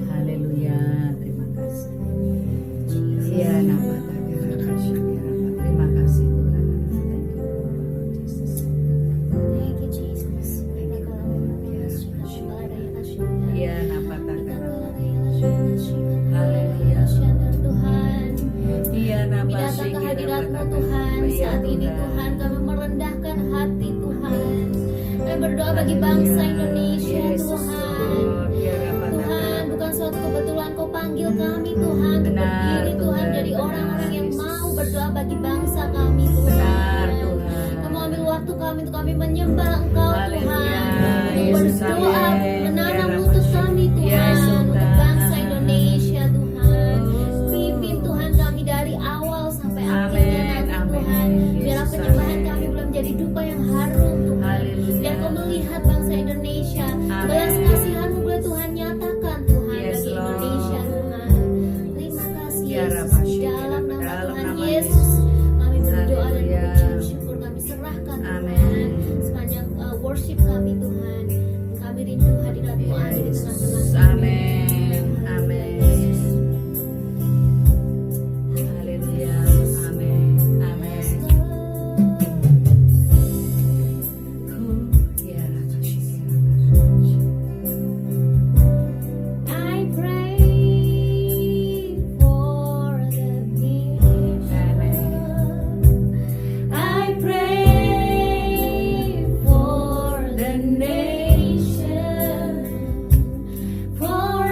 Haleluya, terima kasih. Iya, nama terima kasih Tuhan. Thank you, Jesus. Iya, nama Haleluya. Tuhan, Iya, nama kami datang ke hadirat-Mu Tuhan. Saat ini Tuhan kami merendahkan hati Tuhan. Kami berdoa bagi bangsa Indonesia Tuhan. Tuhan, bukan suatu kebetulan Kau panggil kami Tuhan untuk berdiri Tuhan dari orang-orang yang mau berdoa bagi bangsa kami Tuhan. Kamu ambil waktu kami untuk kami menyembah Engkau Tuhan, untuk berdoa menanam lutut kami Tuhan untuk bangsa Indonesia Tuhan. Pimpin Tuhan kami dari awal sampai akhirnya nanti Tuhan. Biarlah penyembahan kami belum jadi dupa yang harum Tuhan. Biar Kau melihat bangsa Indonesia, belas kasihan-Mu boleh Tuhan nyatakan Tuhan bagi Indonesia Tuhan. Terima kasih Yesus, di dalam nama Tuhan Yesus kami berdoa dan mengucap syukur, kami serahkan Tuhan sepanjang worship kami Tuhan. Kami rindu hadirat-Mu ada di tengah-tengah kami. Amin. Amin. Haleluya. Amin. Amin. I pray for the nation. I pray for the nation. For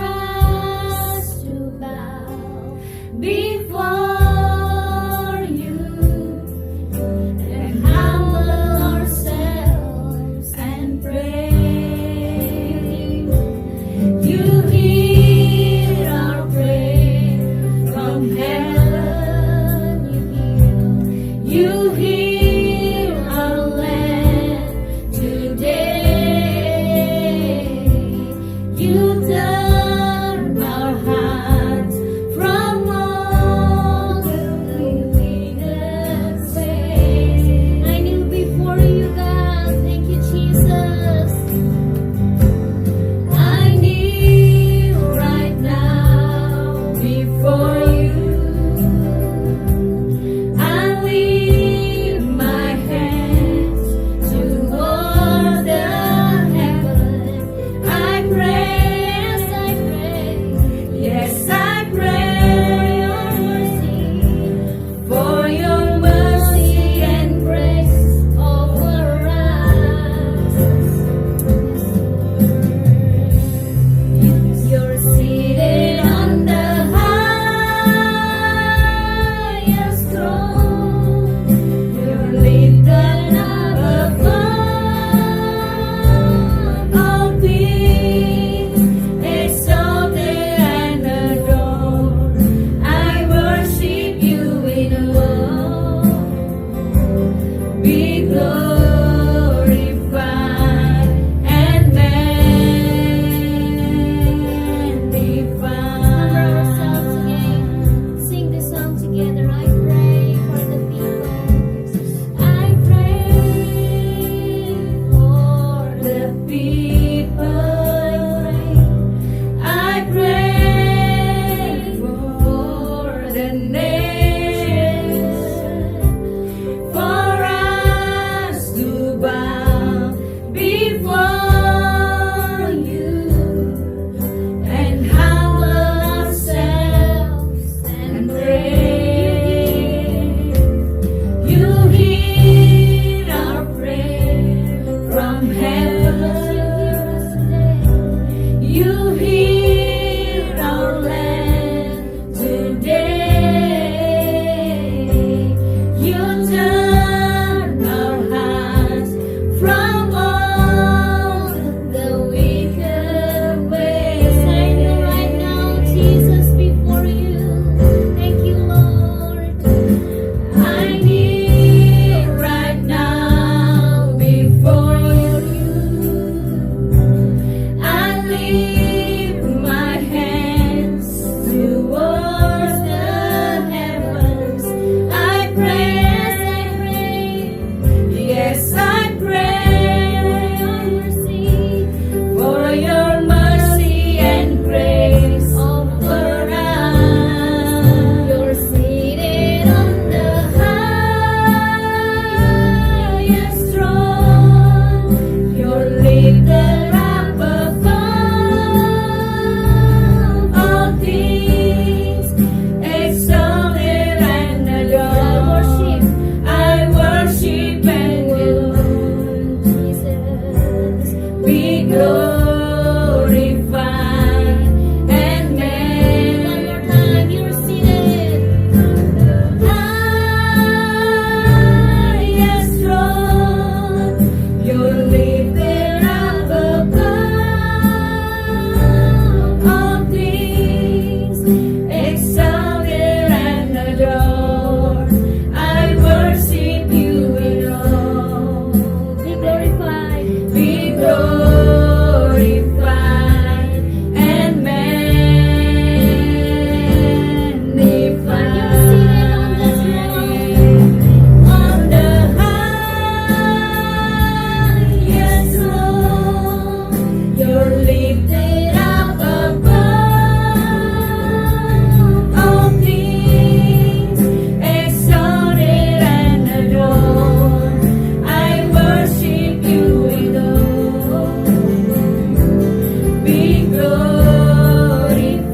glorified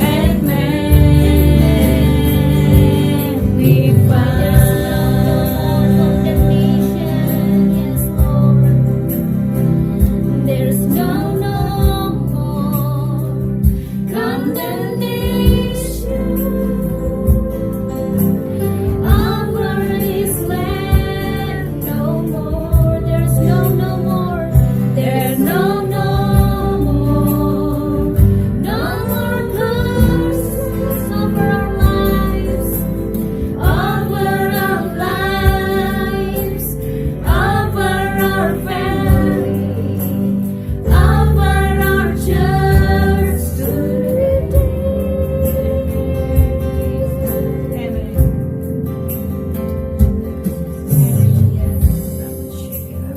and magnified. There's no more condemnation over this land. No more. There's no more. There's no more. No more curses over our lives. Over our lives. Over our family. Over our church today.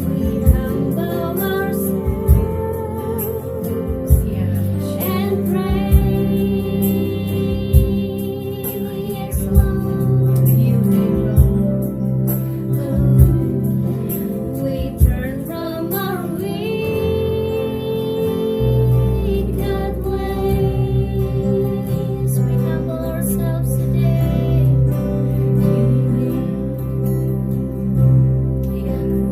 We humble ourselves and pray. Yes, Lord. We turn from our wicked ways. We humble ourselves today.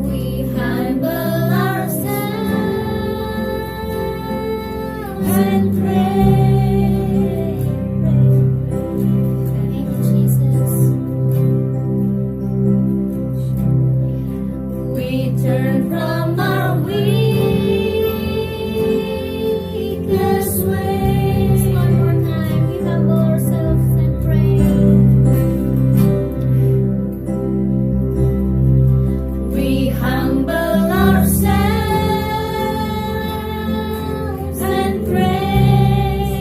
We humble ourselves and pray. Thank you, Jesus. We turn from our wicked ways. One more time, we humble ourselves and pray. We humble ourselves and pray.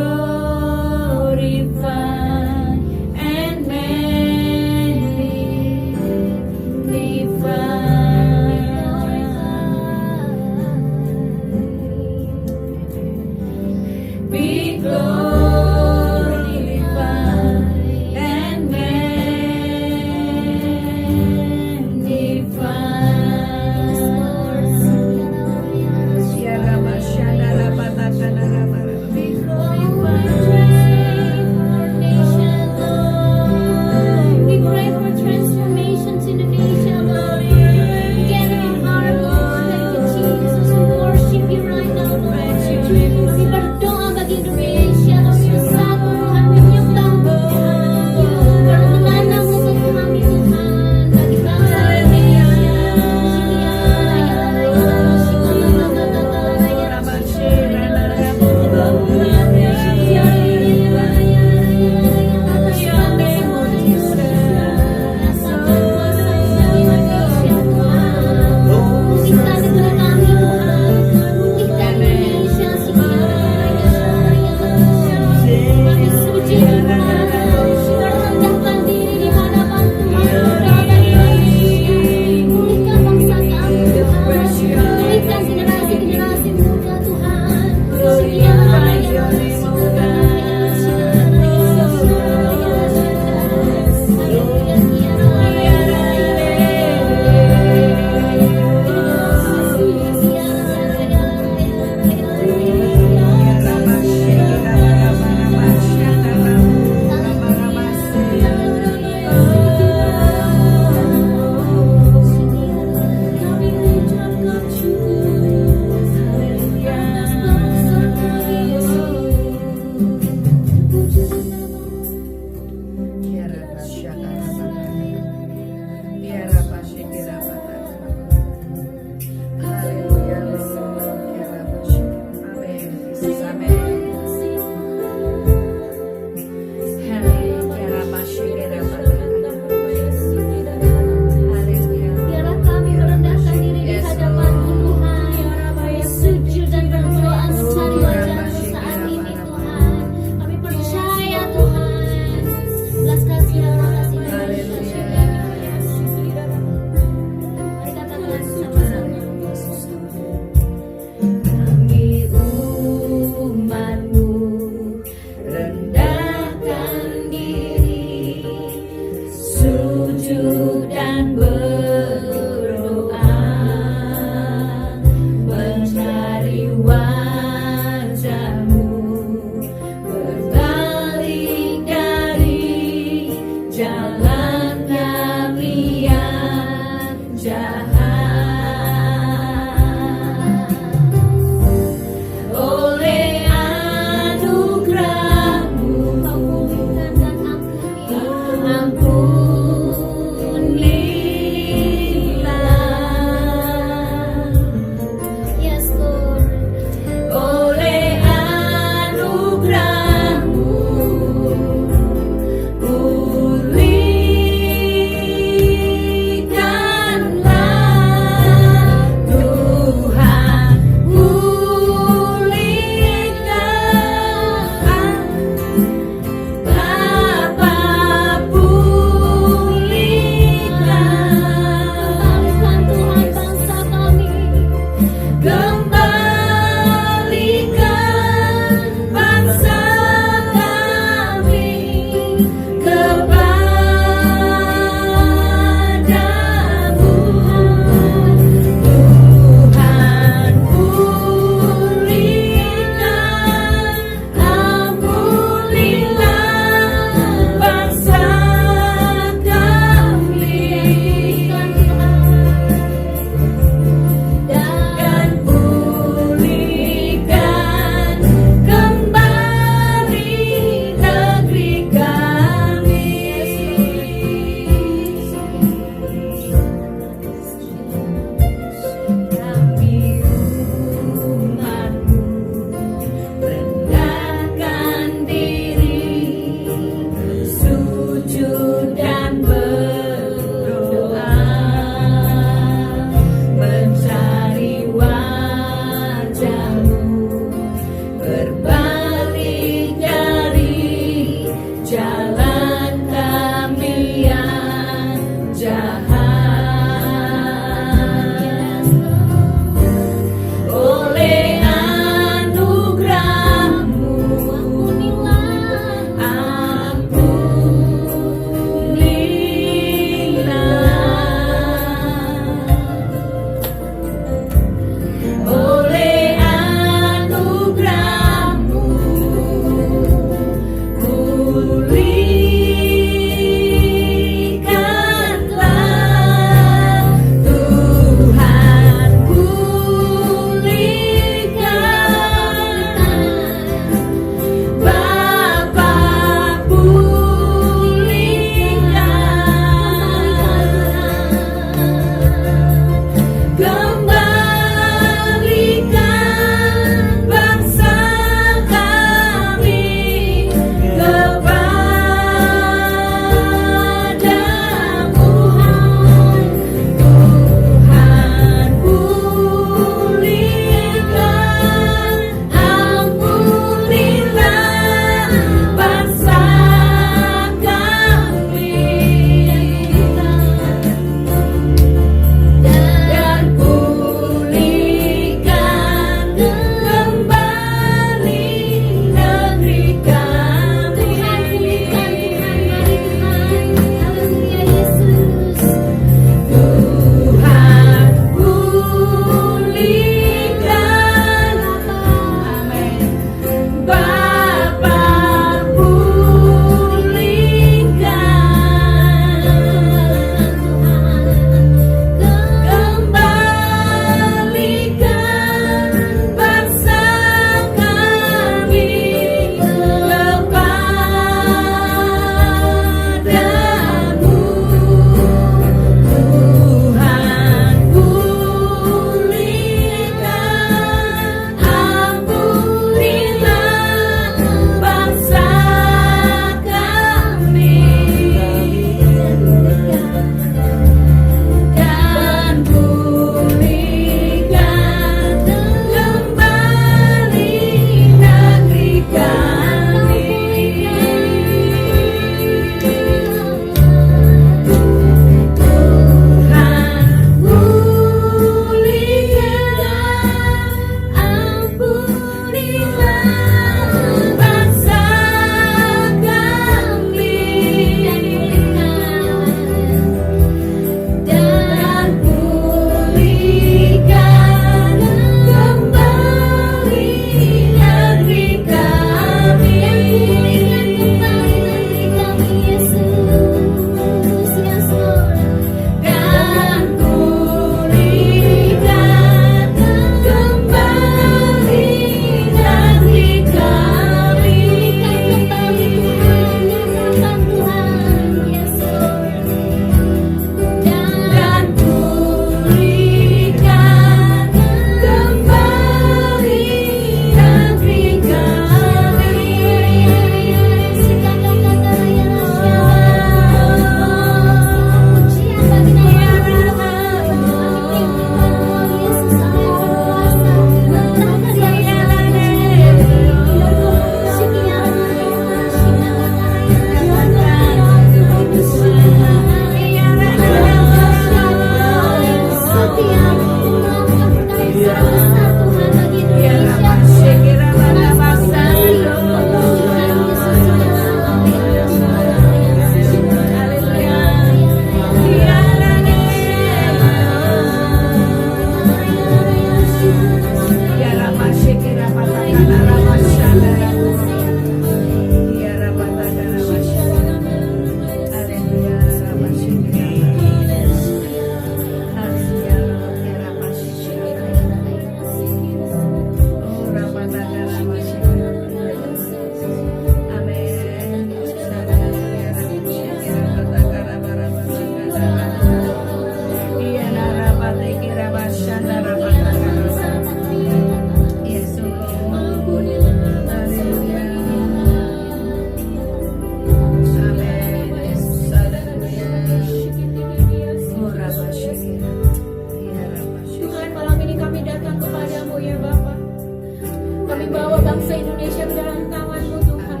kami bawa bangsa Indonesia ke dalam tangan-Mu Tuhan.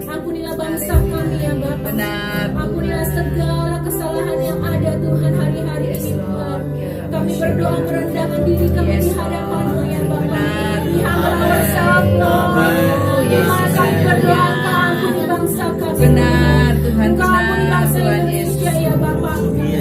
Ampunilah bangsa kami ya Bapa. Benar. Ampunilah segala kesalahan yang ada Tuhan hari-hari ini Tuhan. Kami berdoa merendahkan diri kami di hadapan-Mu ya Bapa. Di hadapan ourselves Lord. Tuhan kami berdoa Engkau ampuni bangsa kami. Benar Tuhan, Engkau ampuni benar bangsa Tuhan Indonesia ya Bapa.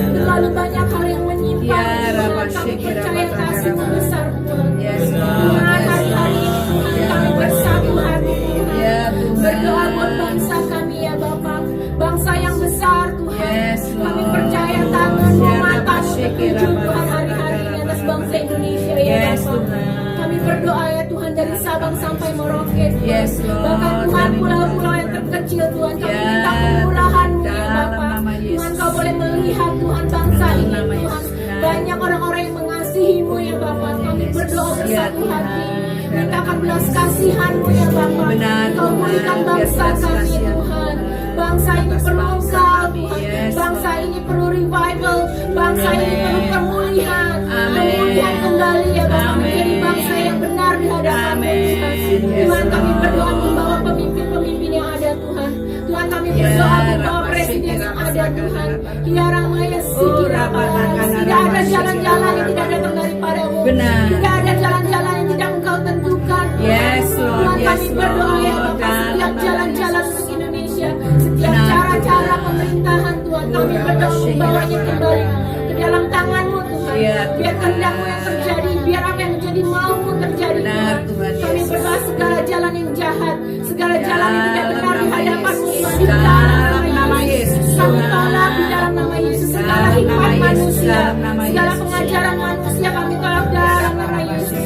Terlalu banyak hal yang menyimpang Ya, Tuhan. Rabba, Kami Shekira, percaya Rabba, kasih-Mu Rabba. besar Tuhan. Yes, Lord. Tuhan hari-hari ini Tuhan kami bersatu hati Tuhan. Ya, Tuhan. Berdoa buat bangsa kami ya Bapa. Bangsa yang besar Tuhan. Yes, Kami Lord. percaya tangan-Mu, Ya, Rabba, mata-Mu Shekira, tertuju Rabba, Tuhan Rabba, hari-hari ini Rabba, atas Rabba. bangsa Indonesia ya Yes, Bapa. Tuhan. Kami berdoa ya Tuhan dari Sabang sampai Merauke Tuhan. Yes, Lord. Bahkan Tuhan Kami pulau-pulau yang terkecil Tuhan. Kami Ya, minta kemurahan-Mu ya dalam Bapa. nama Tuhan Yesus. Kau boleh melihat Tuhan bangsa Dalam ini nama Tuhan. Yesus. Banyak orang-orang yang mengasihi-Mu ya Bapa. Kami berdoa Ya, bersatu Tuhan. hati. Mintakan belas kasihan-Mu ya Bapa. Benar, Kau Tuhan. pulihkan bangsa Biar belas kami kasihan, Tuhan. Tuhan. Bangsa ini Atas perlu bangsa Engkau kami. Tuhan. Yes, Bangsa Lord. ini perlu revival. Bangsa ini Amen. perlu pemulihan. Amen. Pemulihan kembali ya Bapa. Amen. Menjadi bangsa yang benar di hadapan-Mu Amen. Tuhan. Yes, Tuhan kami Lord. berdoa membawa pemimpin-pemimpin yang ada Tuhan. Tuhan kami Ya, berdoa membawa Rabba, presiden Shekira, yang ada Rabba, Tuhan. Rabba. Ya Ramaya Oh, Sikira Rabba, Rabba. Rabba, Tidak ada Rabba, jalan-jalan yang Shekira, tidak datang Rabba. daripada-Mu. Benar. Tidak ada jalan-jalan yang tidak Engkau tentukan. Yes, Lord. Tuhan Yes, kami berdoa ya Lord. Bapak setiap Dalam nama jalan-jalan Yesus. untuk Indonesia, setiap Benar, cara-cara Tuhan. pemerintahan Tuhan kami Rabba, berdoa Shekira, membawanya Rabba. kembali ke dalam tangan-Mu Tuhan. Ya, Biar Tuhan. kehendak-Mu yang terjadi, biar apa yang menjadi mau-Mu terjadi Benar, Tuhan. Tuhan Kami Yesus. berdoa segala jalan yang jahat, segala Ya, jalan yang tidak benar di dalam nama hadapan-Mu Yesus. Tuhan. Di Dalam dalam nama nama Yesus, Yesus. Kami Tuhan. tolak di dalam nama Yesus segala Dalam hikmat nama Yesus, manusia, dalam nama segala Yesus. pengajaran manusia kami tolak dalam nama Yesus.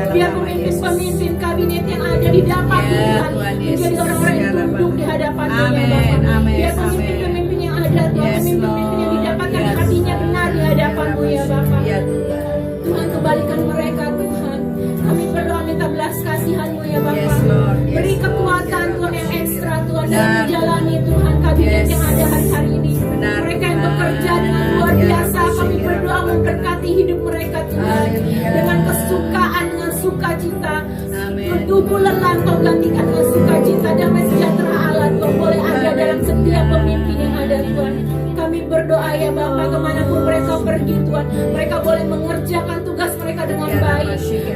Biar pemimpin-pemimpin kabinet yang ada di dapat Ya, Tuhan Tuhan menjadi Yesus. orang-orang yang tunduk di hadapan-Mu ya Amin, Bapa. amin, Biar amin. pemimpin-pemimpin yang ada Tuhan, Yes, pemimpin-pemimpin yang Lord. didapatkan Yes. hatinya benar di hadapan-Mu ya Bapa. Ya, Tuhan. Tuhan kembalikan mereka Tuhan. Kami berdoa minta belas kasihan-Mu ya Bapa. Yes, Lord. Yes, Beri Lord. kekuatan Tuhan yang ekstra Tuhan dalam Benar. menjalani Tuhan kabinet Yes. yang ada hari-hari ini. Benar, Mereka yang Tuhan. bekerja dengan luar Ya, biasa. Kami Shekira, berdoa Rabba. memberkati hidup mereka Tuhan. Haleluya. Dengan kesukaan, dengan sukacita. Amin. Tubuh lelah Kau gantikan dengan sukacita. Damai sejahtera Allah Kau boleh ada dalam setiap pemimpin yang ada Tuhan. Kami berdoa ya Bapa, kemanapun mereka pergi Tuhan, mereka boleh mengerjakan tugas mereka dengan baik.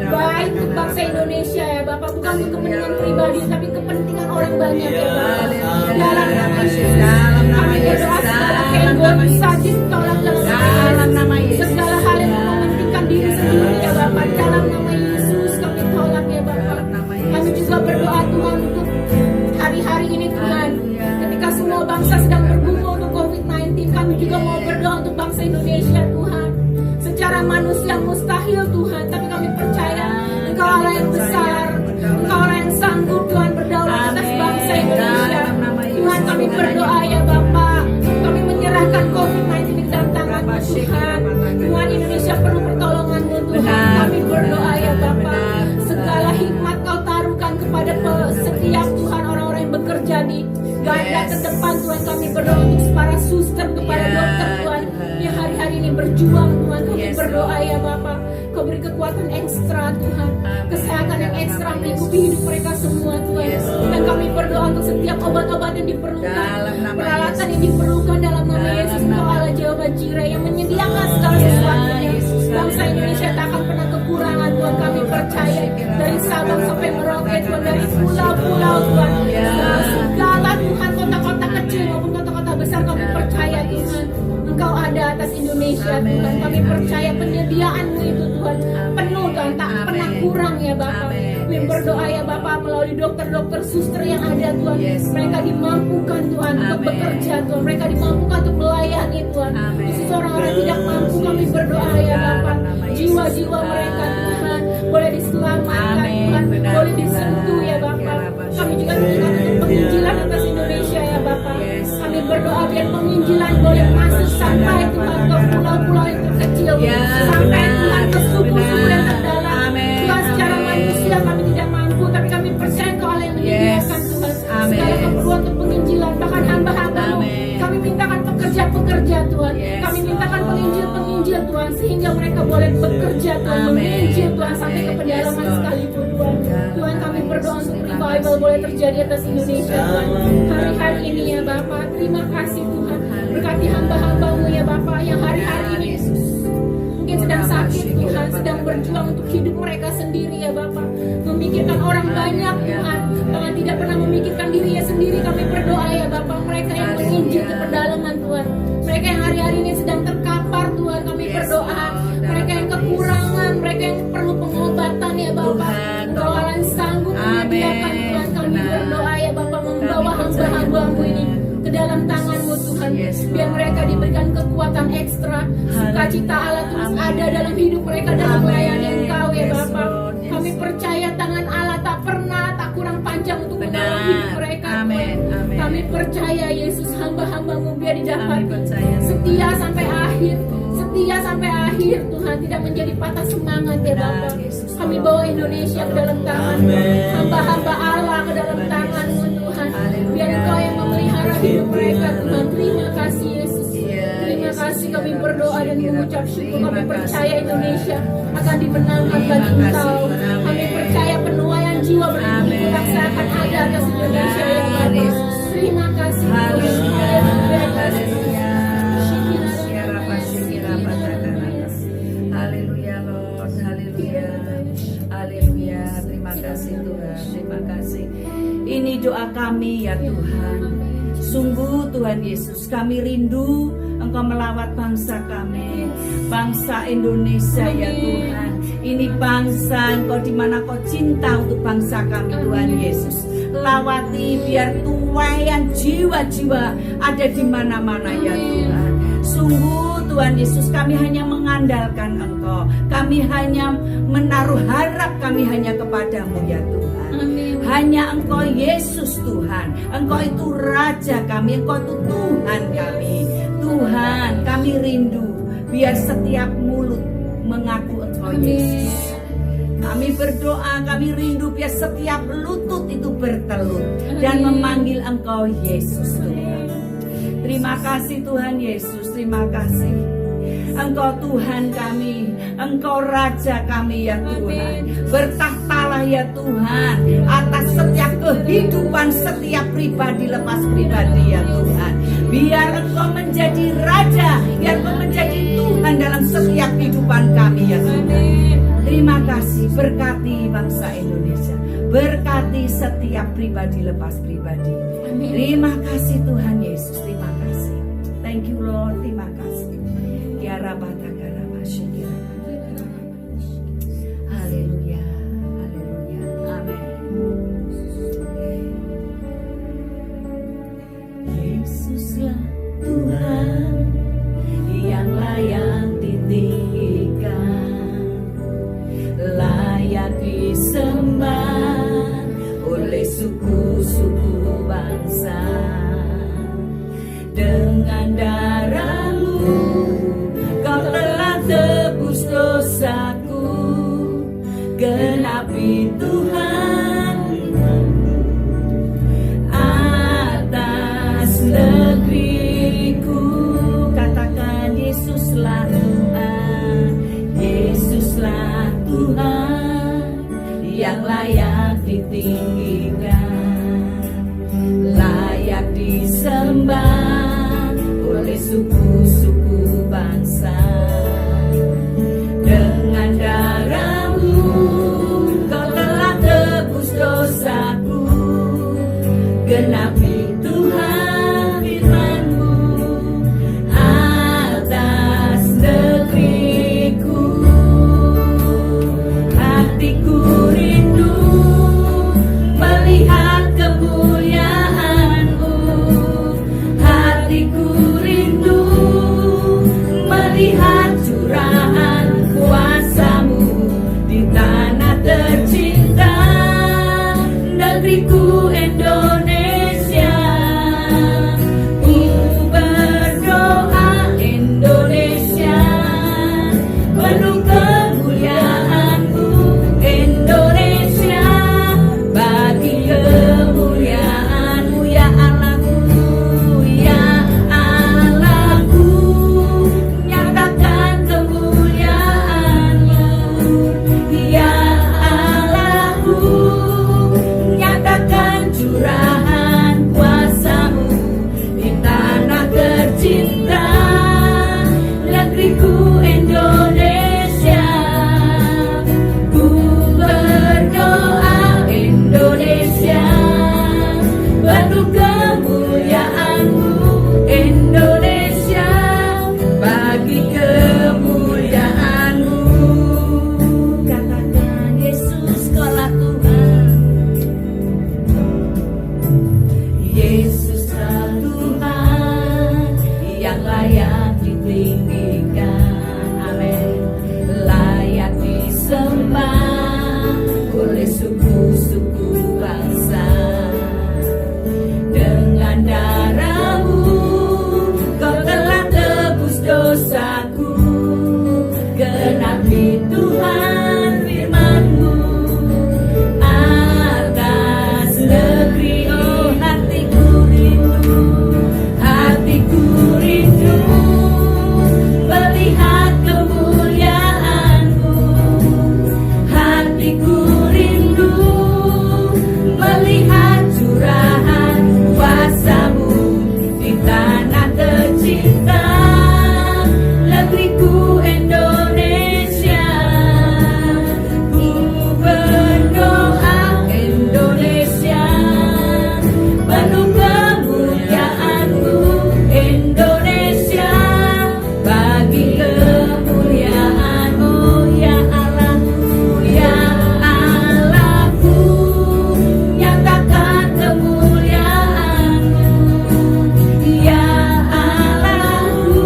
Baik untuk bangsa Indonesia ya Bapak, bukan untuk kepentingan pribadi, tapi kepentingan orang banyak ya Bapak. Dalam nama Yesus, Dalam nama kami Yesus. berdoa segala Dalam nama keegoisan Yesus. ditolak dalam Dalam nama Yesus. segala hal yang mementingkan diri sendiri ya Bapak. Dalam nama Yesus kami tolak ya Bapak. Dalam nama Yesus. Kami juga berdoa Tuhan untuk hari-hari ini Tuhan. Haleluya. Ketika semua bangsa sedang bergumul untuk COVID-19, kami juga mau berdoa untuk bangsa Indonesia Tuhan. Secara manusia mustahil Tuhan, tapi kami percaya Engkau Allah yang besar, Engkau Allah yang sanggup Tuhan berdaulat atas Amin. bangsa Indonesia. Dalam nama Yesus. Tuhan kami berdoa ya Bapak, kami menyerahkan COVID-19 di dalam tangan-Mu Tuhan. Tuhan Indonesia perlu pertolongan-Mu Tuhan. Benar. Kami berdoa ya Bapak, Benar. segala hikmat Kau taruhkan kepada setiap Tuhan orang-orang yang bekerja di garda Yes. terdepan Tuhan. Kami berdoa untuk para suster, kepada Ya, dokter Tuhan Tuhan. yang hari-hari ini berjuang Tuhan. Kami Yes, berdoa Lord. ya Bapak, Kau beri kekuatan ekstra Tuhan, Amin. kesehatan yang Dalam ekstra nama mengikuti Yesus. hidup mereka semua Tuhan. Yes, Lord. Dan kami berdoa untuk setiap obat-obat yang diperlukan, Dalam nama peralatan Yesus. yang diperlukan dalam nama Dalam Yesus. nama Engkau Allah Jehovah Jireh yang menyediakan segala Ya, sesuatunya. Yesus. Bangsa Indonesia tak akan pernah kekurangan Tuhan. Kami percaya dari Sabang sampai Merauke Tuhan, dari pulau-pulau Tuhan, Ya. segala Tuhan kota-kota kecil maupun kota-kota besar kami percaya Tuhan Engkau ada atas Indonesia Amin. Tuhan. Kami percaya penyediaan-Mu itu Tuhan penuh Tuhan, tak Amin. pernah kurang ya Bapak. Amin. Kami berdoa ya Bapak melalui dokter-dokter suster yang ada Tuhan. Yes, Mereka Lord. dimampukan Tuhan untuk Amin. bekerja Tuhan. Mereka dimampukan untuk melayani Tuhan. Amin. Khusus orang-orang tidak mampu kami berdoa ya Bapak. Dalam nama Yesus. Jiwa-jiwa mereka Tuhan boleh diselamatkan Amin. Tuhan, Benar, boleh Tuhan. disentuh ya Bapak. Kami juga minta untuk penginjilan atas Indonesia ya Bapak. Yes. Kami berdoa biar penginjilan boleh masuk sampai Tuhan ke pulau-pulau yang terkecil, Ya, sampai benar, Tuhan ke suku-suku yang benar. terdalam. Amin, Tuhan secara amin. manusia kami tidak mampu, tapi kami percaya Engkau Allah yang menyediakan Yes. Tuhan. Amin. Segala keperluan untuk penginjilan, bahkan hamba-hamba-Mu. Amin. Kami mintakan pekerja-pekerja Tuhan. Yes, Kami mintakan Lord. penginjil-penginjil Tuhan, sehingga mereka boleh bekerja Tuhan, Amin. menginjil Tuhan sampai ke Amin. pedalaman Yes, Lord. sekalipun Tuhan. Dalam Tuhan, kami berdoa untuk revival boleh terjadi atas Indonesia Tuhan. Hari-hari ini ya Bapak, terima kasih Tuhan. Berkati hamba-hambamu ya Bapak yang hari-hari ini mungkin sedang sakit Tuhan, sedang berjuang untuk hidup mereka sendiri ya Bapak. Memikirkan orang banyak Tuhan, Tuhan tidak pernah memikirkan dirinya sendiri. Kami berdoa ya Bapak, mereka yang menginjil ke pedalaman Tuhan, mereka yang hari-hari ini sedang terkapar Tuhan, kami berdoa. Mereka yang kekurangan, mereka yang perlu pengobatan ya Bapak, Engkau Allah yang sanggup menyediakan Tuhan. Kami berdoa ya Bapak, membawa hamba-hambamu ini ke dalam tangan-Mu Tuhan, biar mereka diberikan kekuatan ekstra, sukacita Allah terus ada dalam hidup mereka dalam melayani Engkau ya Bapak. Kami percaya tangan Allah tak pernah tak kurang panjang untuk menolong hidup mereka Tuhan. Kami percaya Yesus, hamba-hambamu biar didapati setia sampai akhir, setia sampai akhir Tuhan, tidak menjadi patah semangat ya Bapak. Kami bawa Indonesia ke dalam tangan-Mu, hamba-hamba Allah ke dalam tangan-Mu Tuhan, biar Engkau yang memelihara hidup mereka Tuhan. Terima kasih Yesus, terima kasih. Kami berdoa dan mengucap syukur. Kami percaya Indonesia akan dimenangkan bagi Engkau. Kami percaya penuaian jiwa berlimpah akan ada atas Indonesia ya Bapak. Terima kasih Haleluya Lord, haleluya, haleluya. Terima kasih Tuhan, terima kasih. Ini doa kami ya Tuhan. Sungguh Tuhan Yesus, kami rindu Engkau melawat bangsa kami, bangsa Indonesia ya Tuhan. Ini bangsa Engkau di mana Kau cinta untuk bangsa kami Tuhan Yesus. Lawati biar tuaian jiwa-jiwa ada di mana-mana ya Tuhan. Sungguh Tuhan Yesus, kami hanya mengandalkan Engkau, kami hanya menaruh harap kami hanya kepadamu ya Tuhan. Hanya Engkau Yesus Tuhan, Engkau itu Raja kami, Engkau itu Tuhan kami. Tuhan, kami rindu biar setiap mulut mengaku Engkau Yesus. Kami berdoa, kami rindu biar setiap lutut itu bertelut dan memanggil Engkau Yesus Tuhan. Terima kasih Tuhan Yesus, terima kasih. Engkau Tuhan kami, Engkau Raja kami ya Tuhan. Bertahtalah ya Tuhan atas setiap kehidupan setiap pribadi lepas pribadi ya Tuhan. Biar Engkau menjadi Raja, biar Engkau menjadi Tuhan dalam setiap kehidupan kami ya Tuhan. Terima kasih, berkati bangsa Indonesia, berkati setiap pribadi lepas pribadi. Terima kasih Tuhan Yesus, terima kasih. Thank you Lord, terima kasih. Haleluya, haleluya, amin. Yesuslah Tuhan yang layak ditinggikan, layak disembah oleh suku-suku bangsa. Dengan darah-Mu Kau telah tebus dosaku, genapi Tuhan atas negeriku. Katakan Yesuslah Tuhan, Yesuslah Tuhan yang layak ditinggikan, layak disembah oleh suku-suku bangsa. Dengan darah-Mu Kau telah tebus dosaku, genapi Tuhan firman-Mu atas negeriku. Hatiku rindu melihat Demi Tuhan firman-Mu atas negeri, oh hatiku rindu melihat kemuliaan-Mu. Hatiku rindu melihat curahan kuasa-Mu di tanah tercinta, negeriku Indonesia. Ku berdoa Indonesia penuh kemuliaan-Mu, Indonesia bagi kemuliaan-Mu. Ya Allahku, ya Allahku, nyatakan kemuliaan-Mu. Ya Allahku,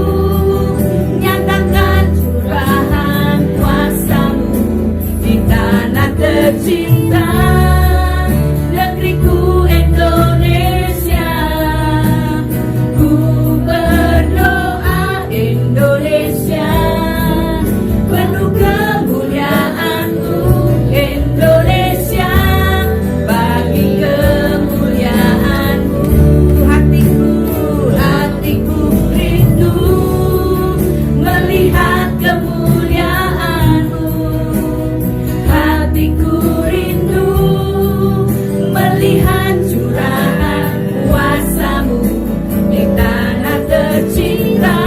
nyatakan curahan kuasa-Mu di tanah tercinta, negeriku Indonesia. Ku berdoa Indonesia penuh kemuliaan-Mu, Indonesia bagi kemuliaan-Mu. Hatiku rindu melihat kemuliaan-Mu. Hatiku rindu melihat curahan kuasa-Mu di tanah tercinta,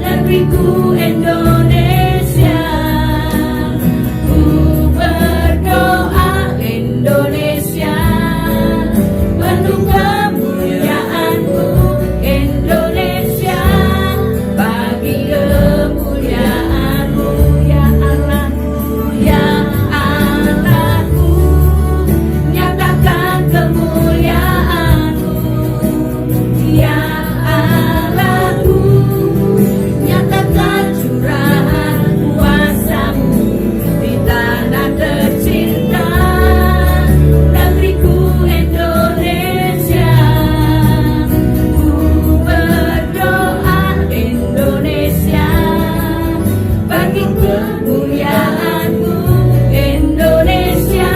negeriku Indonesia. Ku berdoa Indonesia penuh kemuliaan-Mu, Indonesia bagi kemuliaan-Mu. Ya Allahku, ya Allahku, nyatakan kemuliaan-Mu. Ya Allahku, nyatakan curahan kuasa-Mu di tanah tercinta, negeriku Indonesia. Ku berdoa Indonesia bagi kemuliaan-Mu, Indonesia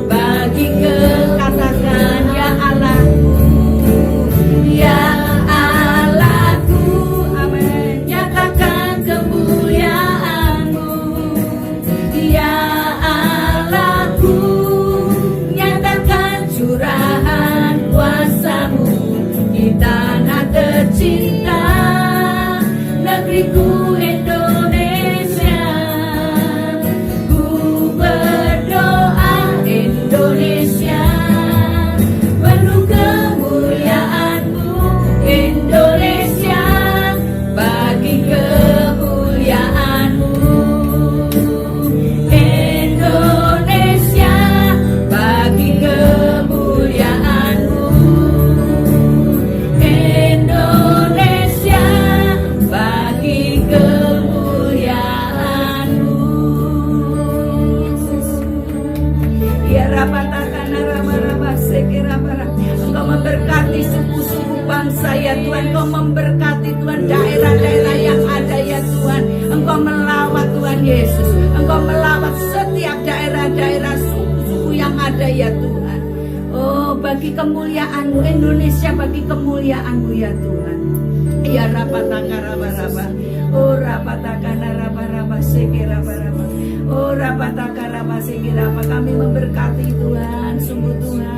bagi katakan ya Allahku, ya Allahku, amin, nyatakan kemuliaan-Mu. Ya Allahku, nyatakan curahan kuasa-Mu di tanah tercinta, negeriku Indonesia. Ku berdoa Indonesia penuh kemuliaan-Mu, Indonesia bagi kemuliaan-Mu. Indonesia bagi kemuliaan-Mu. Indonesia bagi kemuliaan-Mu. Ya rapatakan raba-raba sekirabara. Engkau memberkati suku-suku bangsa ya Tuhan. Engkau memberkati Tuhan daerah-daerah yang ada ya Tuhan. Engkau melawat Tuhan Yesus. Engkau melawat setiap daerah-daerah suku-suku yang ada ya Tuhan. Oh bagi kemuliaan-Mu Indonesia, bagi kemuliaan-Mu ya Tuhan. Ya rapataka raba-raba. Oh rapataka raba-raba sekirabara. Oh rapataka raba sekiraba. Kami memberkati Tuhan, sungguh Tuhan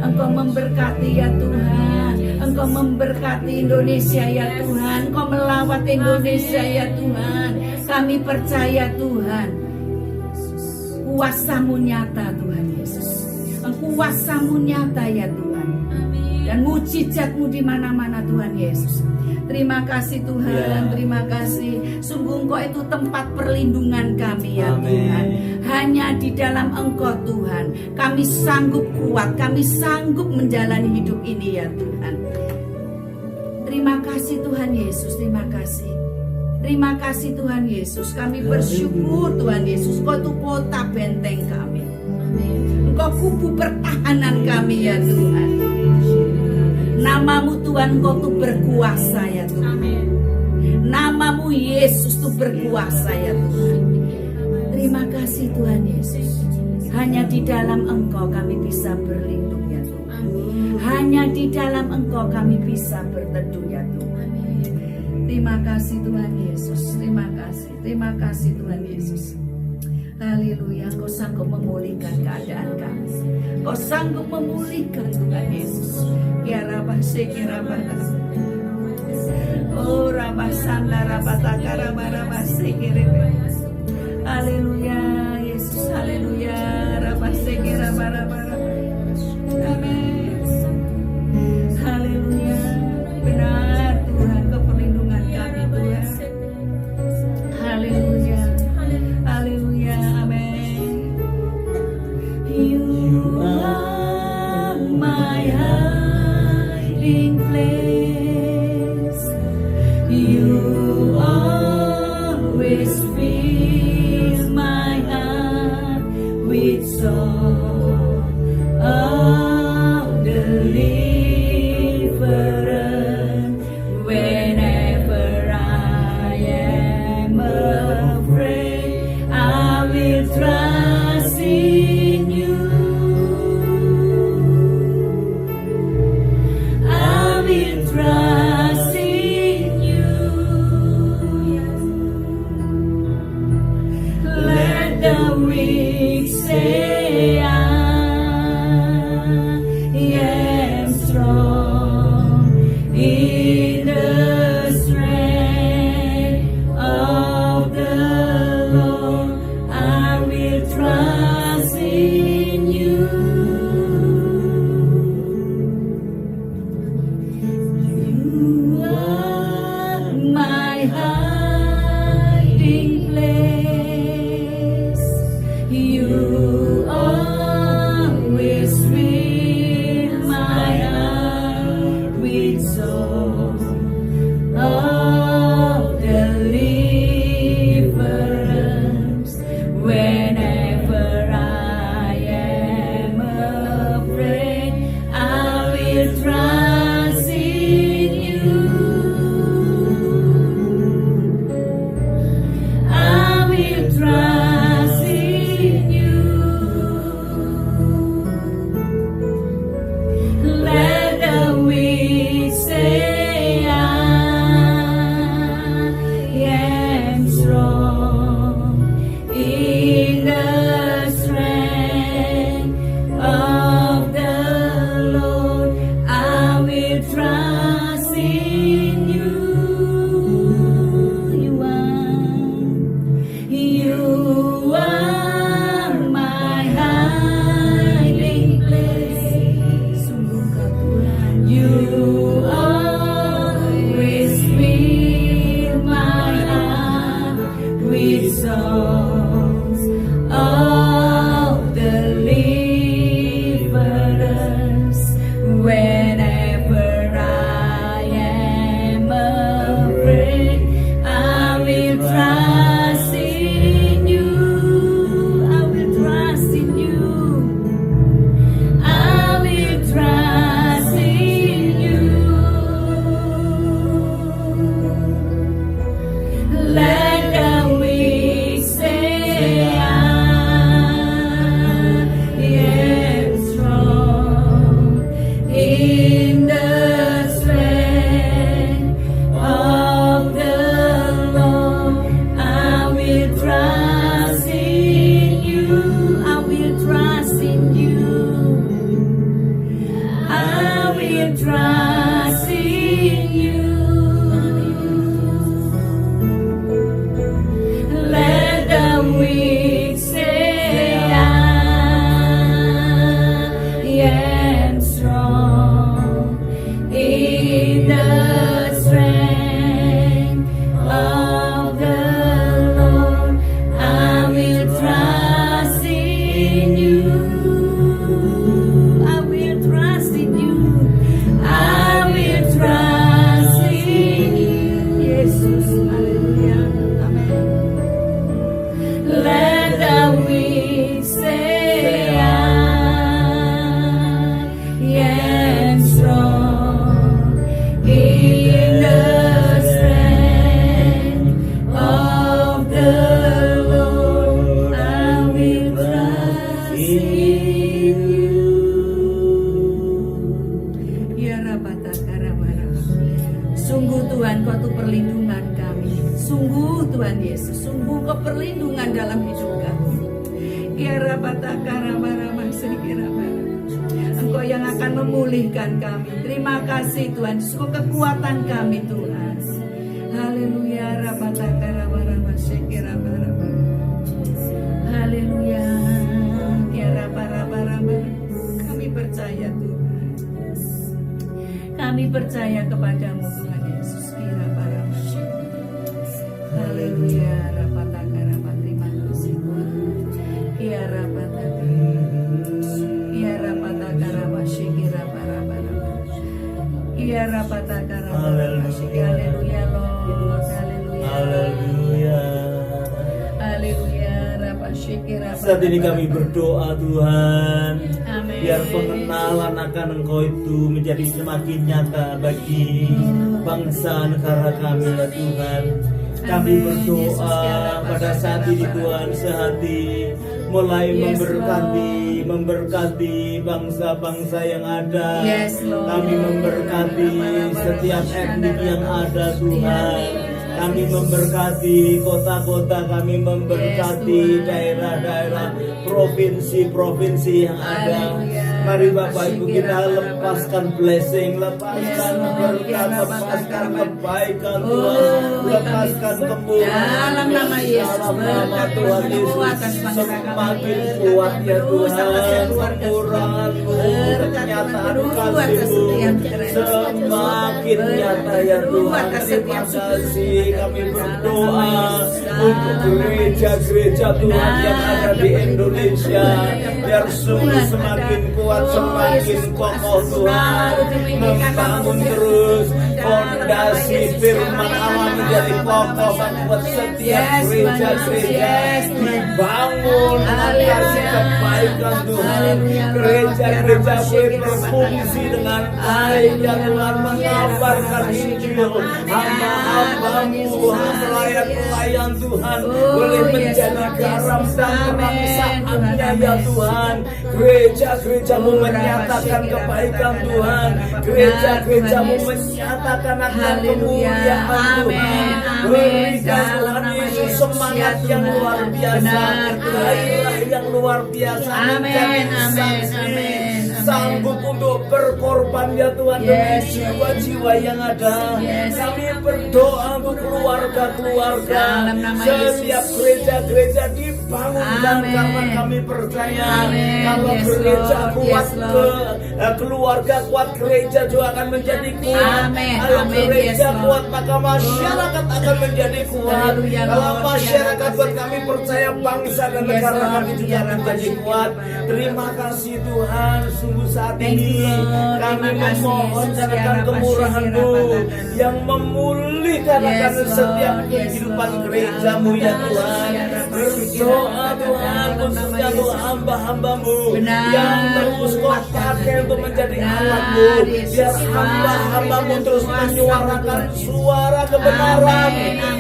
Engkau memberkati ya Tuhan. Engkau memberkati Indonesia ya Tuhan. Engkau melawat Indonesia ya Tuhan. Kami percaya Tuhan, kuasa-Mu nyata Tuhan Yesus. Kuasa-Mu nyata ya Tuhan. Dan mujizat-Mu di mana-mana Tuhan Yesus. Terima kasih Tuhan, terima kasih. Sungguh Engkau itu tempat perlindungan kami ya Tuhan. Hanya di dalam Engkau Tuhan kami sanggup kuat, kami sanggup menjalani hidup ini ya Tuhan. Terima kasih Tuhan Yesus, terima kasih. Terima kasih Tuhan Yesus. Kami bersyukur Tuhan Yesus, Engkau itu kota benteng kami. Engkau kubu pertahanan kami ya Tuhan. Nama-Mu Tuhan, Engkau itu berkuasa ya Tuhan. Namamu Yesus tuh berkuasa ya Tuhan. Terima kasih Tuhan Yesus. Hanya di dalam Engkau kami bisa berlindung ya Tuhan. Hanya di dalam Engkau kami bisa berteduh ya Tuhan. Terima kasih Tuhan Yesus. Terima kasih Tuhan Yesus. Haleluya, Kau sanggup memulihkan keadaan kami. Kau sanggup memulihkan Tuhan Yesus. Ya Rabah Sekira Batas. Oh Rabah Sanda Rabah Takara Rabah Sekira. Haleluya Yesus, haleluya. Rabah Sekira Rabah. Amin. Haleluya. Benar Tuhan, Kau perlindungan kami Tuhan. Haleluya. Haleluya. Amin. You are my hiding place. You always fill my heart with song of deliverance. Whenever I am afraid, I will trust in you. I will trust in you. Let the weak say I am strong in the strength of the Lord. I will trust in you. You are my hiding place. You always fill my heart with song of deliverance. Whenever I am afraid, I will trust in you. I will trust in you. Let the weak say I am strong in the strength of the Lord. I will trust in you. You are my hiding place. You always fill my heart with songs of deliverance. Whenever I am afraid, I will trust in you. pertolongan dalam hidup kami. Kira patakara barama sekira barama. Engkau yang akan memulihkan kami. Terima kasih Tuhan, Yesus, kekuatan kami Tuhan. Haleluya, rapatakara barama sekira barama. Haleluya, kira barama. Kami percaya Tuhan. Kami percaya kepadamu Tuhan Yesus. Kira barama. Haleluya, rapatakara. Terima kasih Tuhan. Kira patakara. Kira patakara masyikira barama. Kira patakara. Haleluya Lord. Haleluya. Haleluya. Haleluya. Rapasyikira. Saat ini kami berdoa Tuhan, Amin. biar pengenalan akan Engkau itu menjadi semakin nyata bagi bangsa negara kami ya Tuhan. Kami Amin. berdoa Yesus, pada saat ini Tuhan sehati mulai Yes, memberkati bangsa-bangsa yang ada. Yes, Lord. Kami memberkati setiap etnik yang ada Tuhan. Kami memberkati kota-kota, kami memberkati Yes, Tuhan. daerah-daerah, provinsi-provinsi yang ada. Haleluya. Mari Bapak Ibu kita lepaskan blessing, lepaskan Yes, Lord. berkat, lepaskan kebaikan Oh, Tuhan, lepaskan kemurahan. dalam nama Yesus, Dalam nama berkat Tuhan Yesus, kekuatan bangsa kami. semakin kuat ya Terus Tuhan, atas keluarga kemurahan-Mu, berkat kenyataan Tuhan, atas kasih-Mu setiap gereja. semakin nyata ya Tuhan. Terima kasih, kami berdoa untuk gereja-gereja Tuhan yang ada di Indonesia, biar sungguh semakin kuat, semakin kokoh Tuhan, membangun terus fondasi firman Allah menjadi kokoh buat setiap gereja-gereja, dibangun kasih kebaikan Tuhan. Gereja-gereja boleh berfungsi dengan baik ya Tuhan, mengabarkan Injil. Hamba-Hamba-Mu, pelayan-pelayan Tuhan boleh menjadi garam dan terang saatnya ya Tuhan. Gereja-gereja-Mu menyatakan kebaikan Tuhan. Gereja-gereja-Mu menyatakan akan kemuliaan Tuhan. Berikan Tuhan Yesus semangat yang luar biasa, gairah yang luar biasa, menjadi saksi, sanggup untuk berkorban ya Tuhan demi jiwa-jiwa yang ada. Kami berdoa untuk keluarga-keluarga, setiap gereja-gereja dibangunkan karena kami percaya kalau gereja kuat, keluarga kuat, gereja juga akan menjadi kuat. Kalau gereja kuat maka masyarakat akan menjadi kuat. Kalau masyarakat kuat, kami percaya bangsa dan negara kami juga akan menjadi kuat. Terima kasih Tuhan, sungguh saat ini kami memohon akan kemurahan-Mu yang memulihkan akan setiap kehidupan gereja-Mu ya Tuhan. Berdoa Tuhan khususnya untuk hamba-hamba-Mu yang terus Kau pakai untuk menjadi alat-Mu, biar hamba-hamba-Mu terus menyuarakan suara kebenaran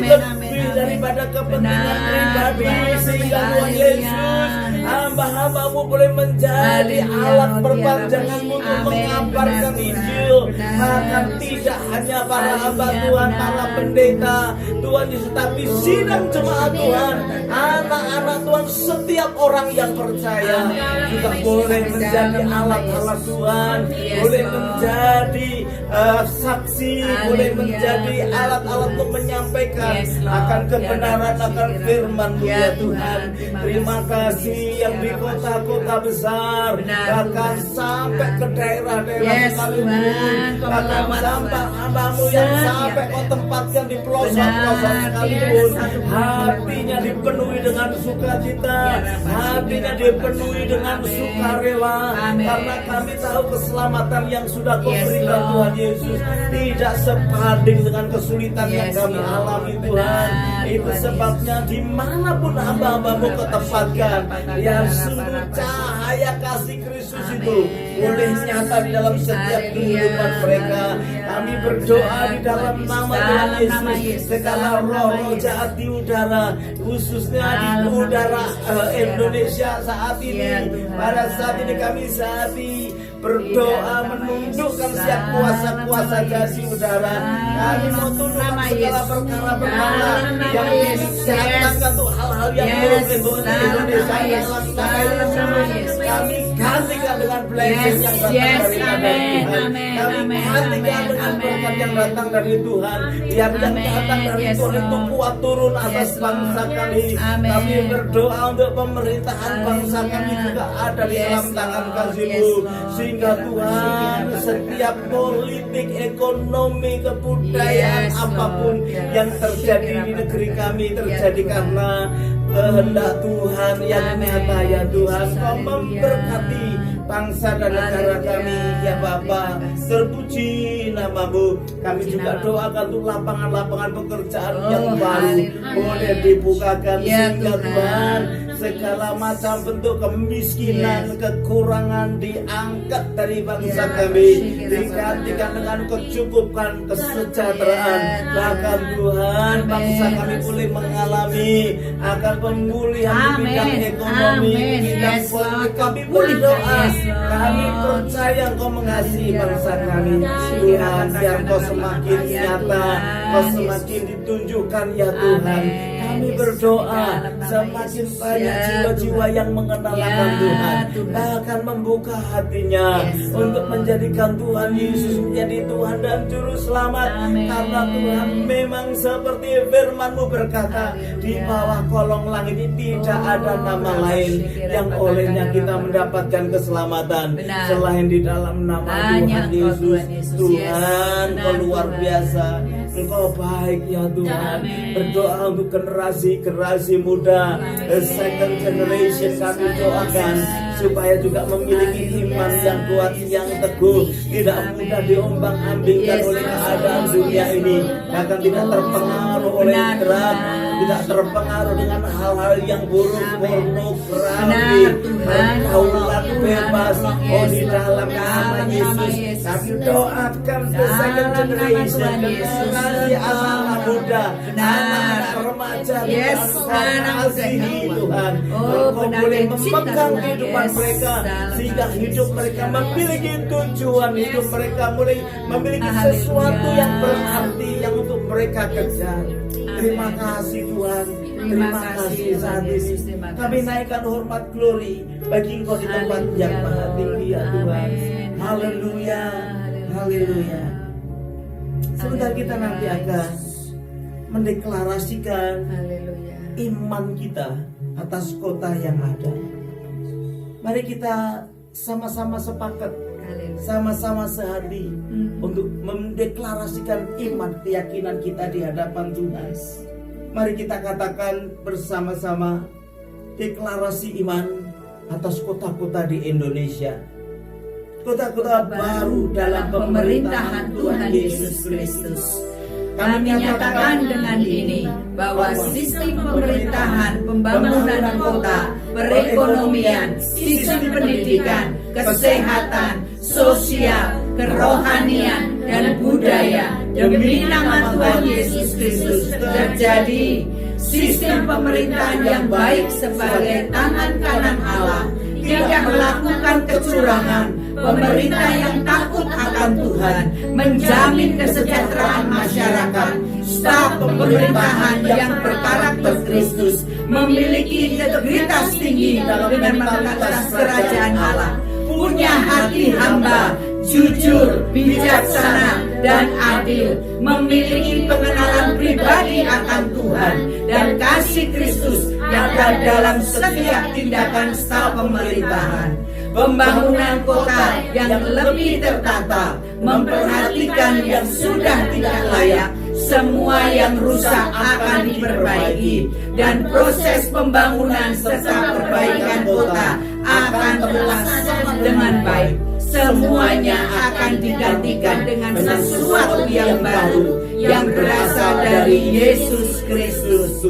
lebih daripada kepentingan pribadi, sehingga Tuhan Yesus, hamba-hamba-Mu boleh menjadi alat perpanjangan-Mu untuk mengabarkan Injil. Akan tidak hanya para hamba Tuhan, para pendeta Tuhan Yesus, tapi sidang jemaat Tuhan, anak-anak Tuhan, setiap orang yang percaya juga boleh menjadi alat-alat Tuhan, boleh menjadi saksi, boleh menjadi alat-alat untuk menyampaikan akan kebenaran, akan firman-Mu ya Tuhan. Terima kasih yang di kota-kota besar, bahkan sampai ke daerah-daerah sekalipun, bahkan sampai hamba-Mu yang sampai Kau tempatkan di pelosok-pelosok sekalipun, hatinya dipenuhi dengan sukacita, hatinya dipenuhi dengan sukarela, karena kami tahu keselamatan yang sudah Kau berikan Tuhan Yesus tidak sebanding dengan kesulitan yang kami alami Tuhan. Itu sebabnya dimanapun hamba-hamba-Mu Kau tempatkan, biar sungguh cahaya kasih Kristus itu boleh nyata di dalam setiap kehidupan mereka. Kami berdoa di dalam nama Tuhan Yesus, segala roh-roh jahat di udara, khususnya di udara Indonesia saat ini. Pada saat ini kami berdoa menundukkan setiap kuasa-kuasa jahat di udara. Kami mau tundukkan segala perkara-perkara yang mencatatkan tuh hal-hal yang buruk untuk Indonesia yang kami gantikan dengan blessing yang datang dari Tuhan. Kami gantikan dengan berkat yang datang dari Tuhan. Yang datang dari Tuhan itu kuat turun atas bangsa kami. Kami berdoa untuk pemerintahan bangsa kami juga ada di dalam tangan kasih-Mu, sehingga Tuhan setiap politik, ekonomi, kebudayaan apapun yang terjadi di negeri kami terjadi karena kehendak Tuhan yang nyata. Ya Tuhan, Kau memberkati bangsa dan negara kami. Ya Bapa, terpuji nama-Mu. Kami juga doakan untuk lapangan-lapangan pekerjaan yang baru boleh dibukakan, sehingga Tuhan segala macam bentuk kemiskinan, kekurangan diangkat dari bangsa kami, digantikan dengan kecukupan, kesejahteraan. Bahkan Tuhan, bangsa kami boleh mengalami akan pemulihan di bidang ekonomi, di bidang politik. Kami berdoa, kami percaya Engkau mengasihi bangsa kami. Tuhan, biar Kau semakin nyata, Kau semakin ditunjukkan ya Tuhan. Kami berdoa semakin banyak jiwa-jiwa yang mengenal akan Tuhan, bahkan membuka hatinya untuk menjadikan Tuhan Yesus menjadi Tuhan dan Juru Selamat. Karena Tuhan memang seperti firman-Mu berkata, di bawah kolong langit ini tidak ada nama lain yang olehnya kita mendapatkan keselamatan selain di dalam nama Tuhan Yesus. Tuhan, Kau luar biasa, Engkau baik ya Tuhan. Berdoa untuk generasi muda, second generation, kami doakan supaya juga memiliki iman yang kuat, yang teguh, tidak mudah diombang-ambingkan oleh keadaan dunia ini, bahkan tidak terpengaruh oleh drug, tidak terpengaruh dengan hal-hal yang buruk, pornografi, pergaulan bebas. Oh, di dalam nama Yesus kami doakan the second generation, generasi anak muda, anak remaja, mengasihi Tuhan. Engkau boleh memegang kehidupan mereka, sehingga hidup mereka memiliki tujuan, hidup mereka mulai memiliki sesuatu yang berarti yang untuk mereka kejar. Terima kasih Tuhan, terima kasih saat ini. Kami naikkan hormat glory bagi Engkau di tempat yang maha tinggi ya Tuhan. Haleluya, haleluya. Sebentar kita nanti akan mendeklarasikan iman kita atas kota yang ada. Mari kita sama-sama sepakat, sama-sama sehati untuk mendeklarasikan iman, keyakinan kita di hadapan Tuhan. Mari kita katakan bersama-sama deklarasi iman atas kota-kota di Indonesia, kota-kota baru dalam pemerintahan Tuhan Yesus Kristus. Kami nyatakan dengan ini bahwa sistem pemerintahan, pembangunan kota, perekonomian, sistem pendidikan, kesehatan, sosial, kerohanian, dan budaya demi nama Tuhan Yesus Kristus terjadi. Sistem pemerintahan yang baik sebagai tangan kanan Allah, tidak melakukan kecurangan, pemerintah yang takut akan Tuhan, menjamin kesejahteraan masyarakat, staf pemerintahan yang berkarakter Kristus, memiliki integritas tinggi dengan mentalitas kerajaan Allah, punya hati hamba, jujur, bijaksana, dan adil, memiliki pengenalan pribadi akan Tuhan dan kasih Kristus yang ada dalam setiap tindakan staf pemerintahan. Pembangunan kota yang lebih tertata, memperhatikan yang sudah tidak layak, semua yang rusak akan diperbaiki, dan proses pembangunan serta perbaikan kota akan berlangsung dengan baik. Semuanya akan digantikan dengan sesuatu yang baru yang berasal dari Yesus Kristus.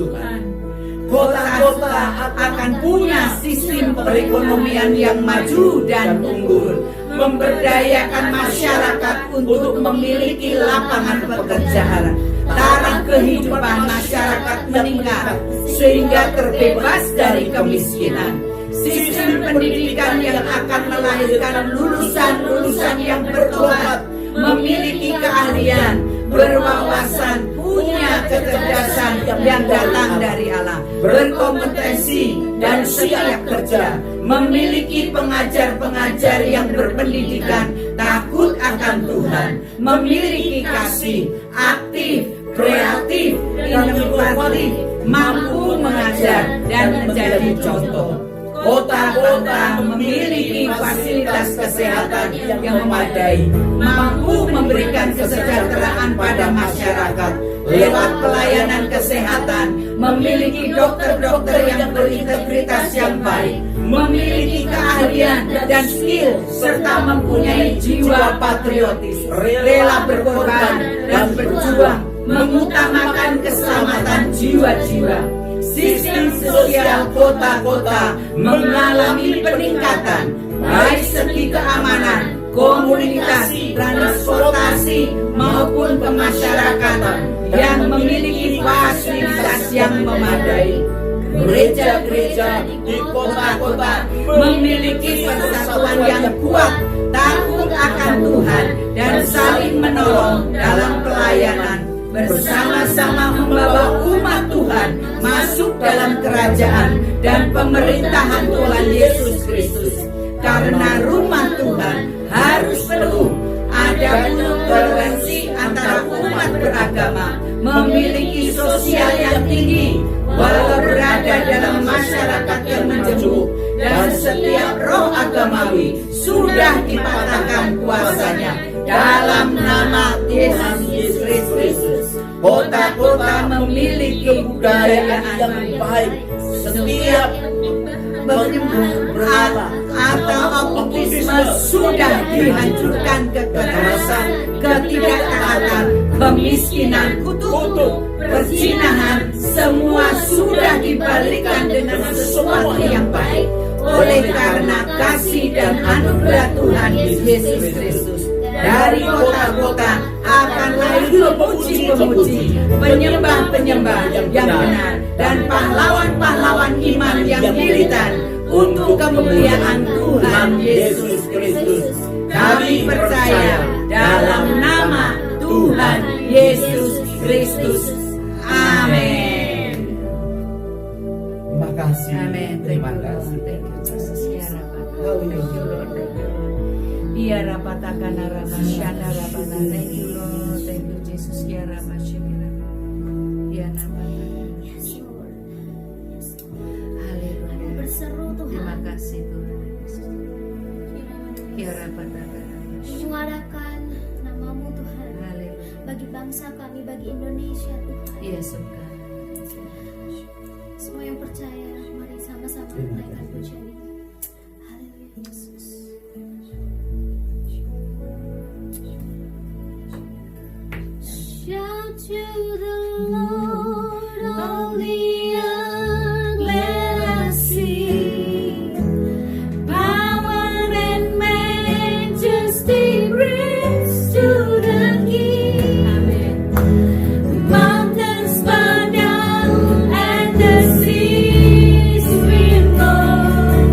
Kota-kota akan punya sistem perekonomian yang maju dan unggul, memberdayakan masyarakat untuk memiliki lapangan pekerjaan. Taraf kehidupan masyarakat meningkat sehingga terbebas dari kemiskinan. Sistem pendidikan yang akan melahirkan lulusan-lulusan yang bertobat, memiliki keahlian, berwawasan, punya kecerdasan yang datang dari Allah, berkompetensi dan siap kerja, memiliki pengajar-pengajar yang berpendidikan, takut akan Tuhan, memiliki kasih, aktif, kreatif, inovatif, mampu mengajar dan menjadi contoh. Kota-kota memiliki fasilitas kesehatan yang memadai, mampu memberikan kesejahteraan pada masyarakat lewat pelayanan kesehatan, memiliki dokter-dokter yang berintegritas yang baik, memiliki keahlian dan skill, serta mempunyai jiwa patriotis, rela berkorban dan berjuang, mengutamakan keselamatan jiwa-jiwa. Sistem sosial kota-kota mengalami peningkatan, baik segi keamanan, komunikasi, transportasi, maupun kemasyarakatan yang memiliki fasilitas yang memadai. Gereja-gereja di kota-kota memiliki persatuan yang kuat, takut akan Tuhan, dan saling menolong dalam pelayanan, bersama-sama membawa umat Tuhan masuk dalam kerajaan dan pemerintahan Tuhan Yesus Kristus. Karena rumah Tuhan harus penuh, ada toleransi antara umat beragama, memiliki sosial yang tinggi, walau berada dalam masyarakat yang menjemuk, dan setiap roh agamawi sudah dipatahkan kuasanya dalam nama Tuhan Yesus Kristus. Kota-kota memiliki kebudayaan yang baik. Setiap berhala atau okkultisme sudah dihancurkan. Kekerasan, ketidaktaatan, kemiskinan, kutuk, perzinahan, semua sudah dibalikkan dengan sesuatu yang baik oleh karena kasih dan anugerah Tuhan Yesus Kristus. Dari kota-kota akan lahir pemuji-pemuji, penyembah-penyembah yang benar, dan pahlawan-pahlawan iman yang militan untuk kemuliaan Tuhan Yesus Kristus. Kami percaya dalam nama Tuhan Yesus Kristus. Amin. Terima kasih. Amin. Terima kasih. Thank you, Jesus. Ya Rabbah. Thank you, Lord. Ya Rabbah, takana Rabbah, syana Rabbah. Thank you, Lord. Thank you, Jesus. Ya Rabbah, syana Rabbah. Ya Rabbah. Yes, Lord. Yes, Lord. Haleluya. Berseru Tuhan. Terima kasih Tuhan Yesus. Ya Rabbah, takana. Menyuarakan namamu Tuhan Haleluya. bagi bangsa kami, bagi Indonesia Tuhan. Yes, Tuhan. Semua yang percaya, mari sama-sama menaikkan pujian ini. Haleluya Yesus. Shout to the Lord, all the earth, let us sing. Power and majesty brings to the King. Amen. Mountains bow down and the seas will roar.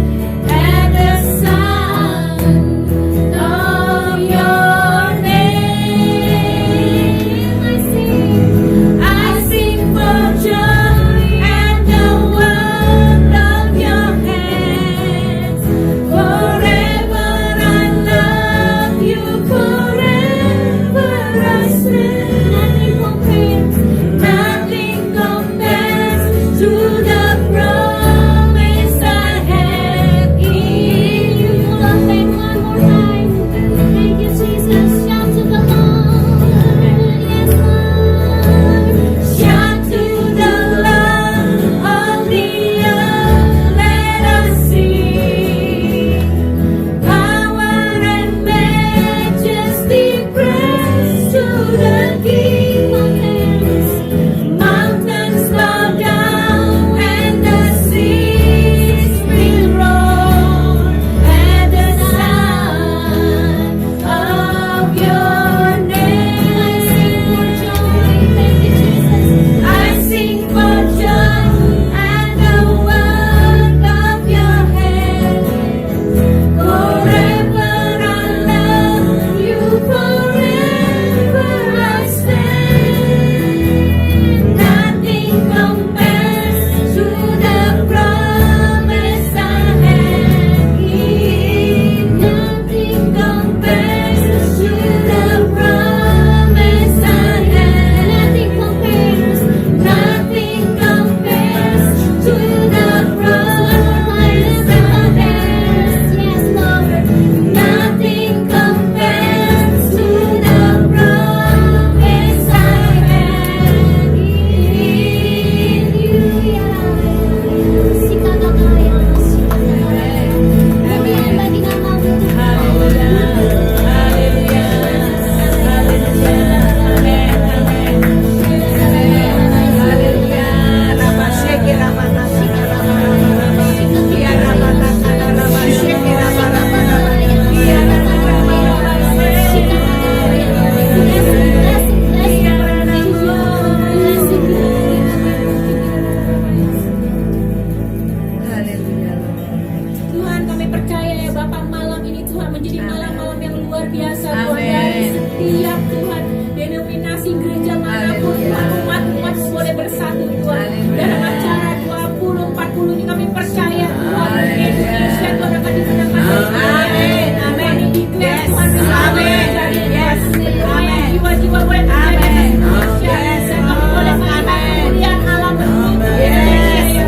Tuhan menjadi malam-malam yang luar biasa Tuhan. Amin. Dari setiap Tuhan denominasi gereja manapun Tuhan, umat-umat boleh bersatu Tuhan. Dalam acara 2040 ini kami percaya Tuhan, Indonesia Tuhan akan dimenangkan. Amin. Amin. Diklat Tuhan, Amin. Yes. Amin. Jiwa-jiwa boleh terjadi di Indonesia. Dan kami boleh melihat kemuliaan Allah berkumpul di Indonesia.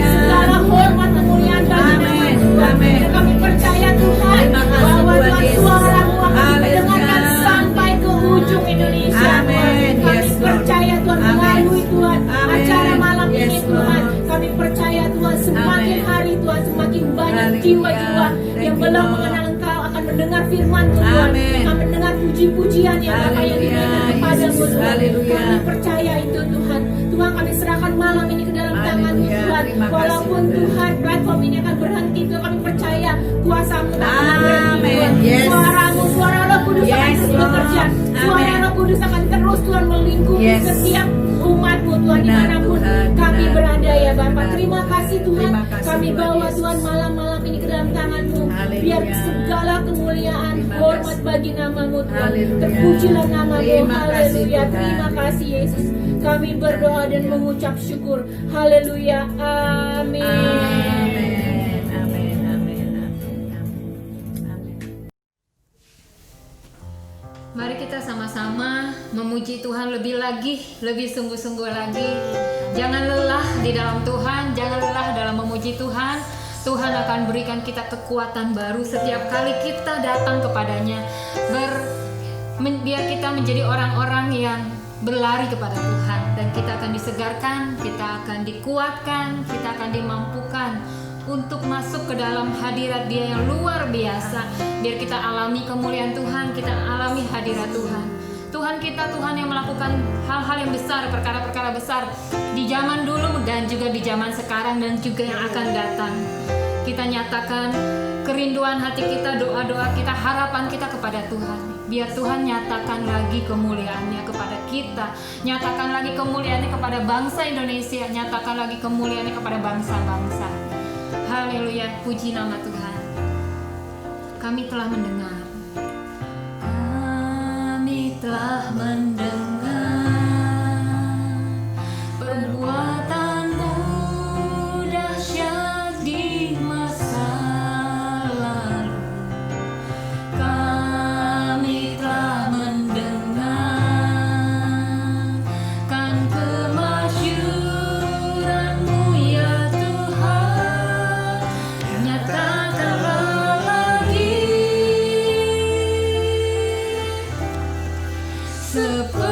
Segala hormat kemuliaan bagi Tuhan. Dan kami percaya Tuhan bahwa Tuhan suara-Mu akan didengarkan sampai ke ujung Indonesia. Amin. Kami Yes, Lord. percaya Tuhan Amin. melalui Tuhan Amin. acara malam ini Yes, Tuhan. Lord. Kami percaya Tuhan semakin Amin. hari Tuhan semakin banyak Haleluya. jiwa-jiwa Thank yang you, belum Lord. mengenal Engkau akan mendengar firman Tuhan. Amin. Akan mendengar puji-pujian yang Bapa yang Haleluya. dinaikkan kepadamu Yesus. Tuhan. Haleluya. Kami percaya itu Tuhan. Tuhan kami serahkan malam ini ke dalam tangan-Mu Haleluya. Tuhan. Terima kasih, Walaupun Tuhan. Tuhan platform ini akan berhenti Tuhan, kami percaya kuasa-Mu tak akan Amin. berhenti Tuhan. Yes. Suara-Mu, suara Roh Kudus akan Yes, terus Lord. bekerja. Suara Amin. Roh Kudus akan terus Tuhan melingkupi Yes. setiap umat-Mu Tuhan, Benar, dimanapun Tuhan. kami Benar. berada ya Bapak. Benar, Terima Tuhan. kasih Tuhan. Terima kasih, Kami Tuhan bawa Yesus. Tuhan malam-malam ini ke dalam tangan-Mu. Haleluya. Biar segala kemuliaan, Terima hormat kasih. bagi nama-Mu Tuhan. Haleluya. Terpujilah nama-Mu. Terima kasih, Haleluya. Tuhan. Terima kasih Yesus. Kami berdoa dan mengucap syukur. Haleluya. Amin. Amin. Amin. Amin. Amin. Mari kita sama-sama memuji Tuhan lebih lagi, lebih sungguh-sungguh lagi. Jangan lelah di dalam Tuhan, jangan lelah dalam memuji Tuhan. Tuhan akan berikan kita kekuatan baru setiap kali kita datang kepadanya. Biar kita menjadi orang-orang yang berlari kepada Tuhan, dan kita akan disegarkan, kita akan dikuatkan, kita akan dimampukan untuk masuk ke dalam hadirat Dia yang luar biasa. Biar kita alami kemuliaan Tuhan, kita alami hadirat Tuhan. Tuhan kita, Tuhan yang melakukan hal-hal yang besar, perkara-perkara besar di zaman dulu dan juga di zaman sekarang dan juga yang akan datang. Kita nyatakan kerinduan hati kita, doa-doa kita, harapan kita kepada Tuhan. Biar Tuhan nyatakan lagi kemuliaannya kepada kita, nyatakan lagi kemuliaannya kepada bangsa Indonesia, nyatakan lagi kemuliaannya kepada bangsa-bangsa. Haleluya, puji nama Tuhan. Kami telah mendengar. Kami telah mendengar perbuatan-Mu dahsyat di masa lalu. Kami telah mendengar kan kemasyuran-Mu ya Tuhan. Nyatakanlah lagi seperti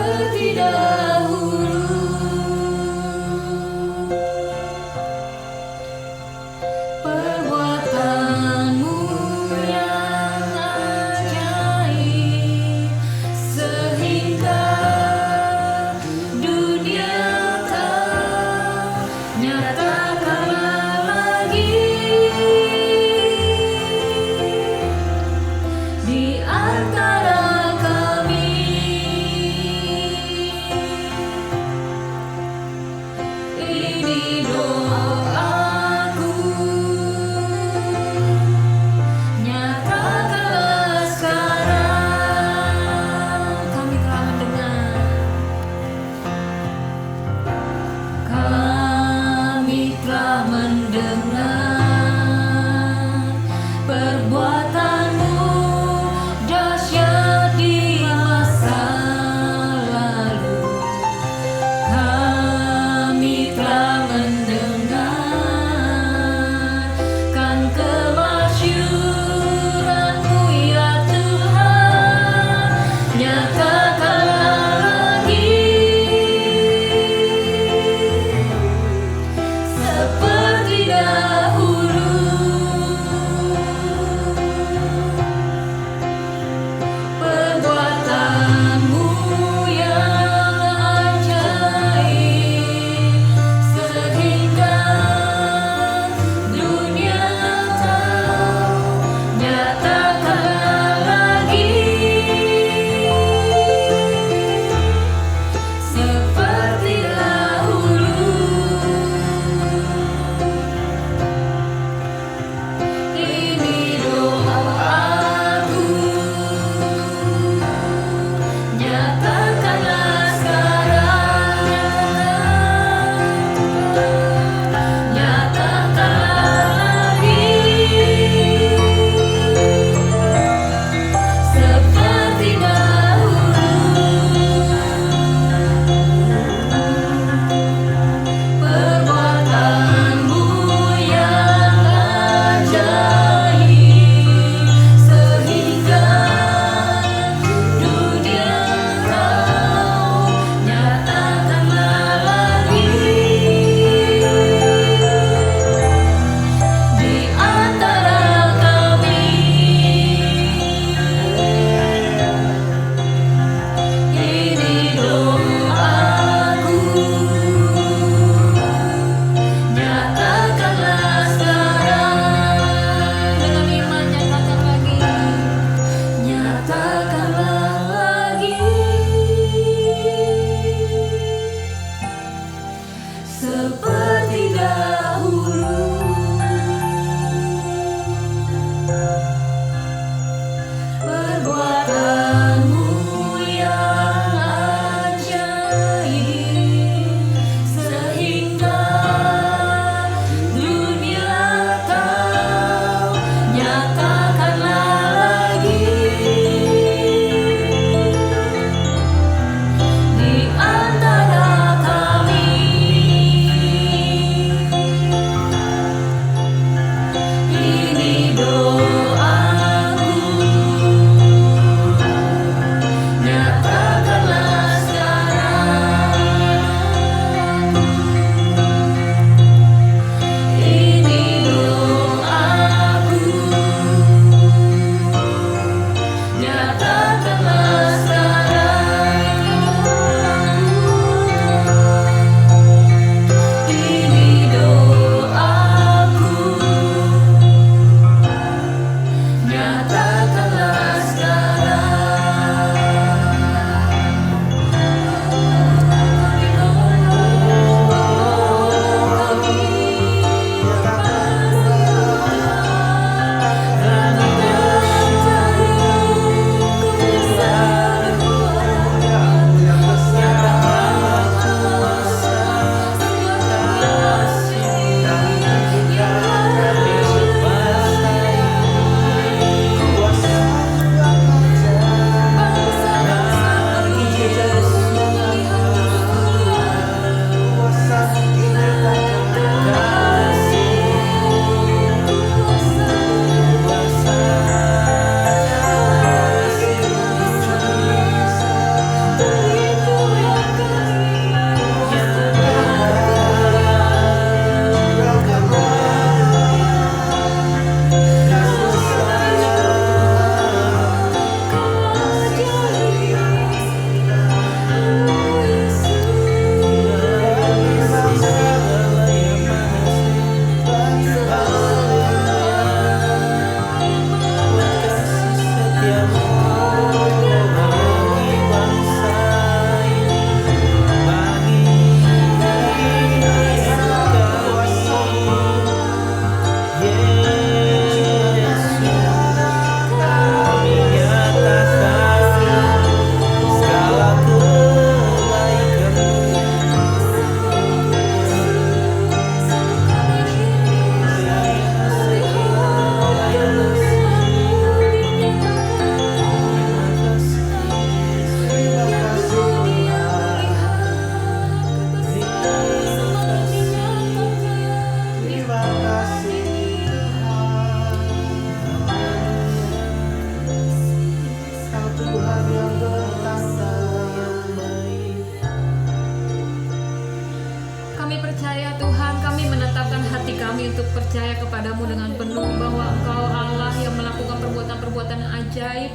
dengan penuh bahwa Engkau Allah yang melakukan perbuatan-perbuatan ajaib,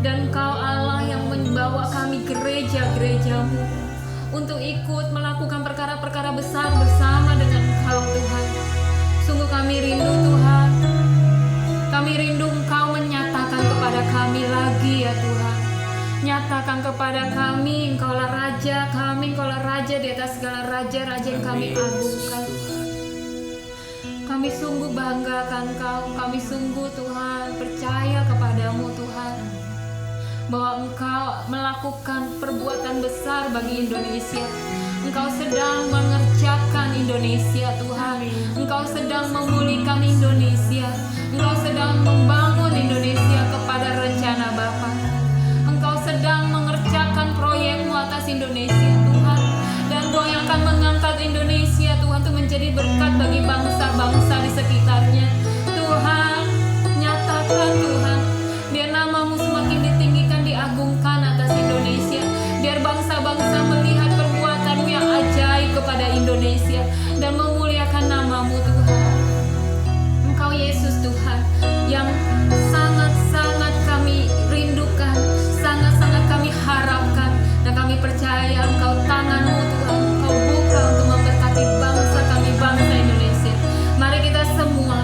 dan Engkau Allah yang membawa kami gereja-gerejamu untuk ikut melakukan perkara-perkara besar bersama dengan Engkau Tuhan. Sungguh kami rindu Tuhan, kami rindu Engkau menyatakan kepada kami lagi ya Tuhan. Nyatakan kepada kami, Engkaulah Raja kami, Engkaulah Raja di atas segala raja-raja yang kami agungkan. Kami sungguh banggakan Engkau, kami sungguh Tuhan percaya kepadamu Tuhan, bahwa Engkau melakukan perbuatan besar bagi Indonesia. Engkau sedang mengerjakan Indonesia Tuhan, Engkau sedang memulihkan Indonesia, Engkau sedang membangun Indonesia kepada rencana Bapa. Engkau sedang mengerjakan proyekmu atas Indonesia Tuhan, dan Engkau yang akan mengangkat Indonesia Tuhan untuk menjadi berkat bagi bangsa-bangsa di sekitarnya. Tuhan, nyatakan Tuhan, biar namamu semakin ditinggikan, diagungkan atas Indonesia, biar bangsa-bangsa melihat perbuatanmu yang ajaib kepada Indonesia dan memuliakan namamu Tuhan. Engkau Yesus Tuhan yang sangat-sangat kami rindukan, sangat-sangat kami harapkan, dan kami percaya Engkau tanganmu Tuhan, Engkau buka untuk memberkati bangsa kami, bangsa Indonesia. Mari kita semua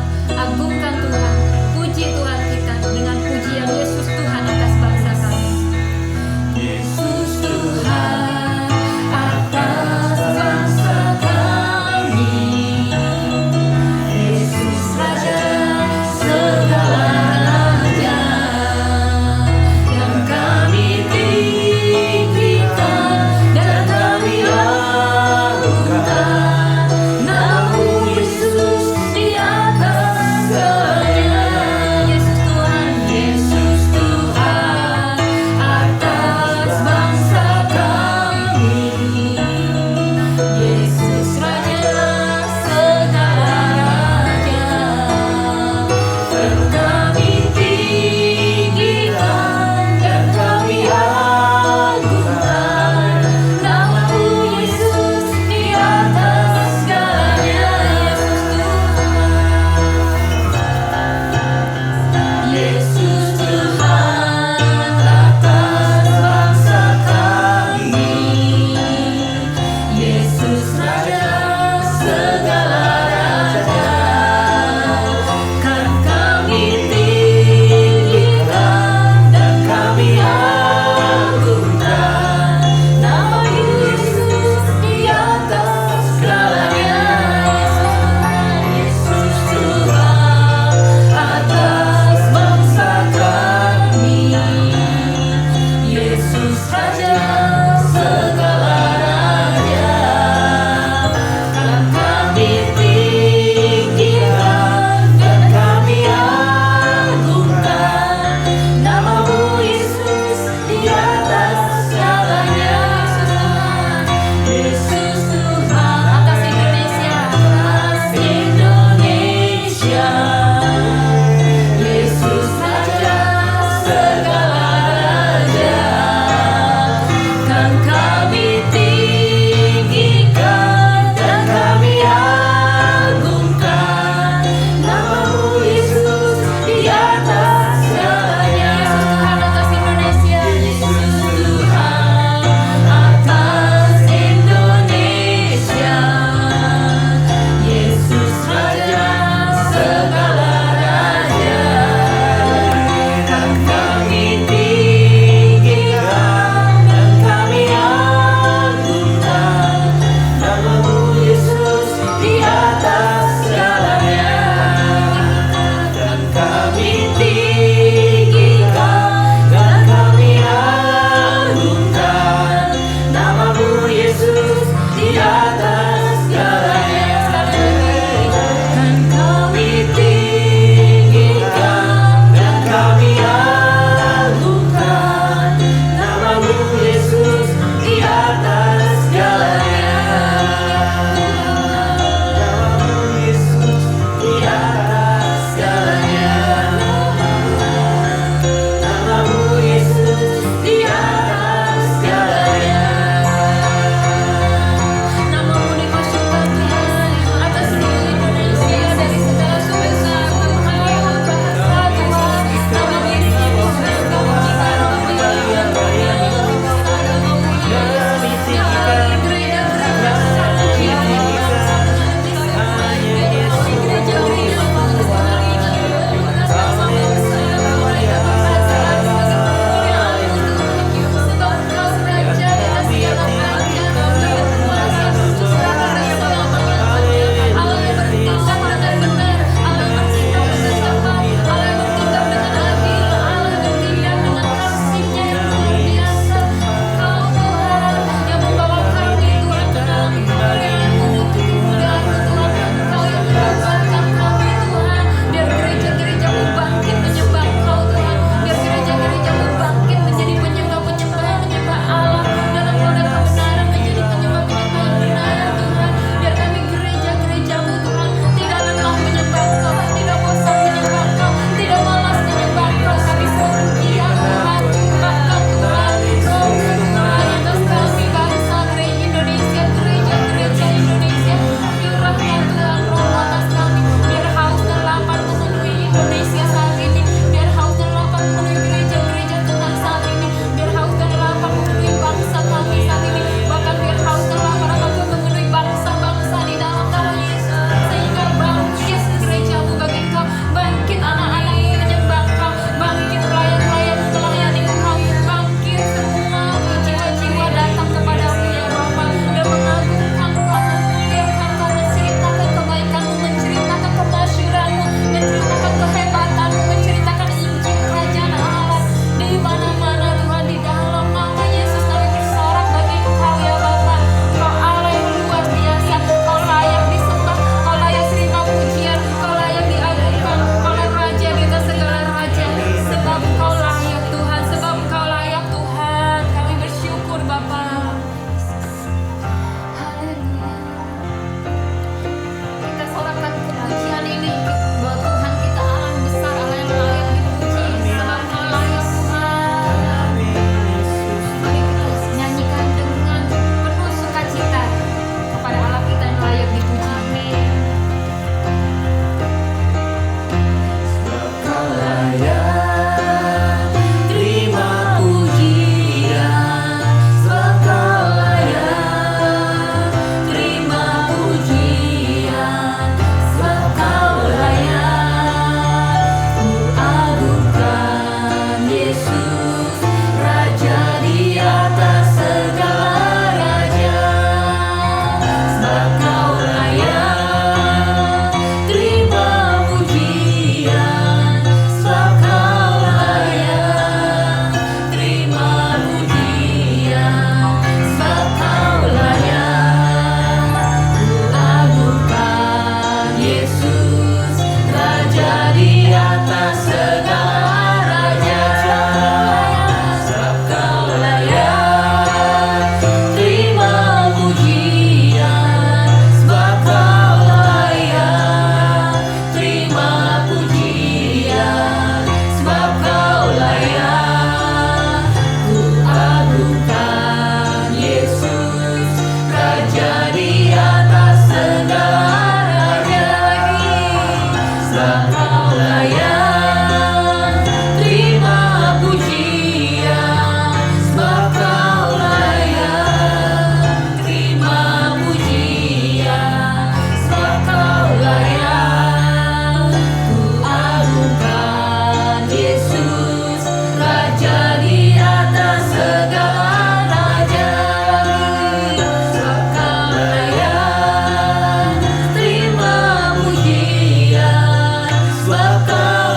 atas segala raja, sebab Kau layak terima pujian, sebab Kau layak terima pujian, sebab Kau layak. Ku agungkan Yesus, Raja di atas segala raja, sebab Kau layak terima pujian, sebab Kau layak terima pujian, sebab Kau layak. Ku agungkan Yesus, Raja di atas segala raja, sebab Kau layak terima pujian, sebab Kau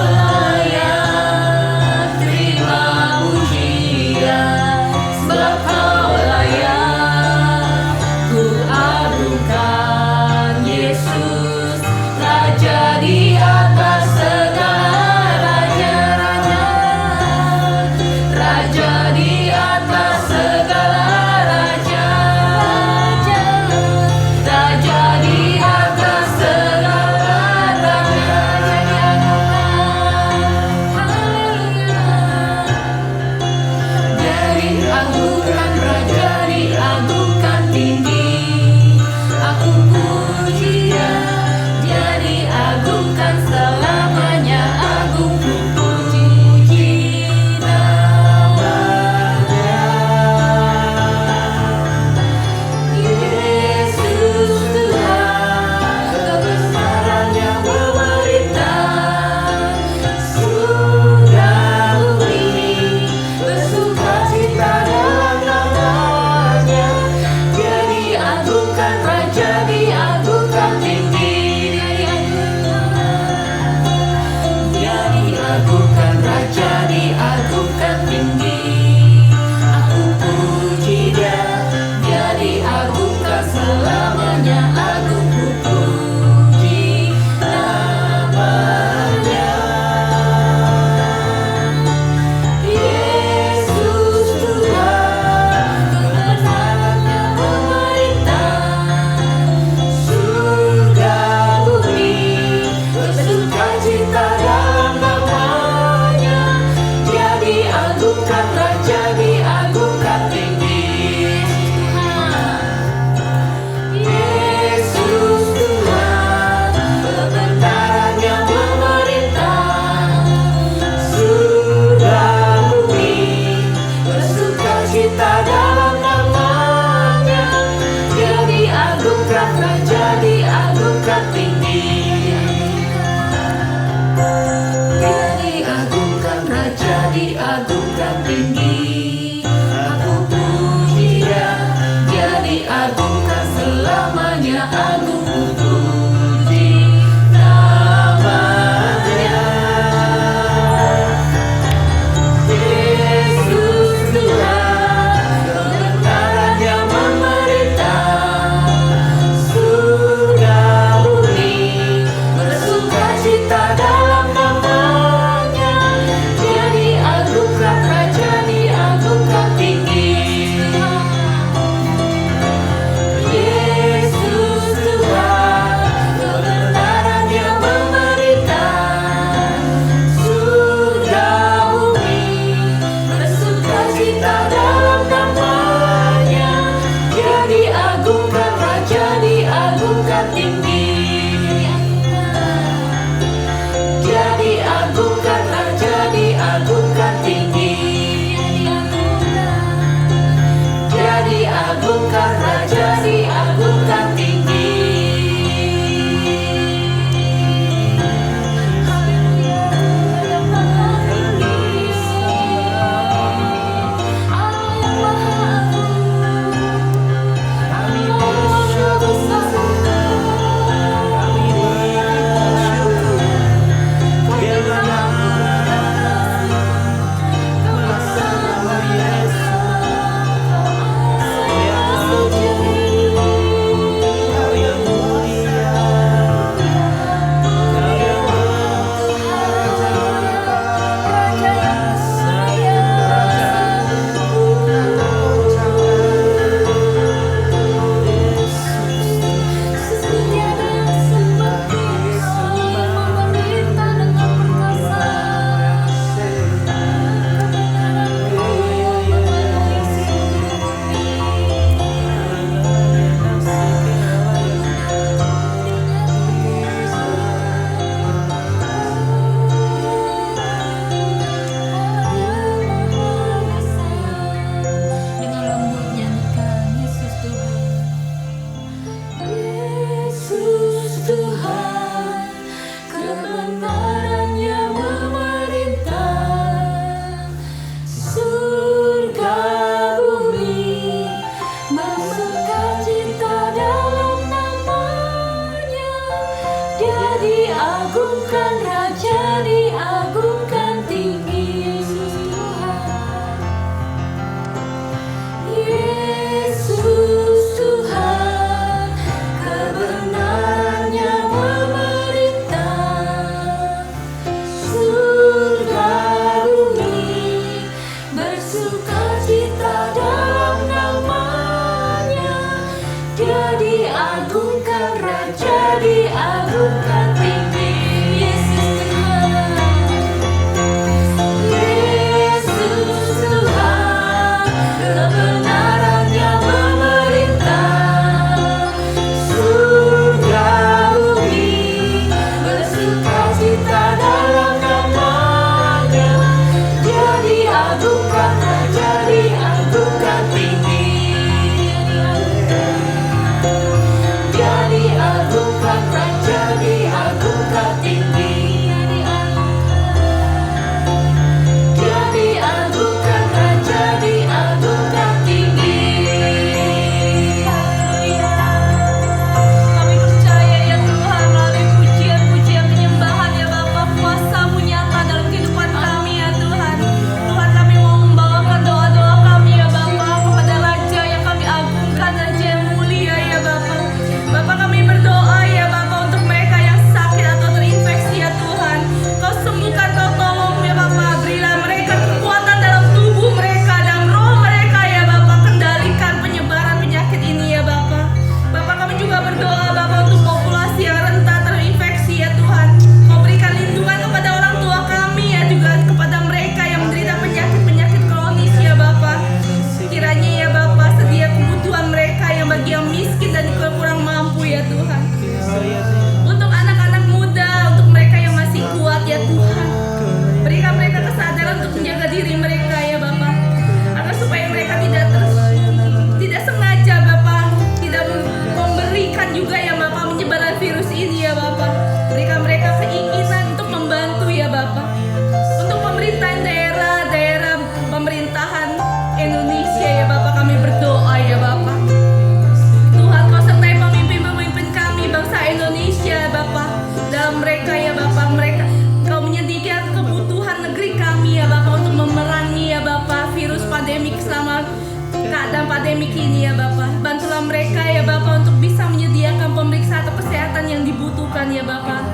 dalam pandemi ini ya Bapak. Bantulah mereka ya Bapak untuk bisa menyediakan pemeriksaan atau kesehatan yang dibutuhkan ya Bapak.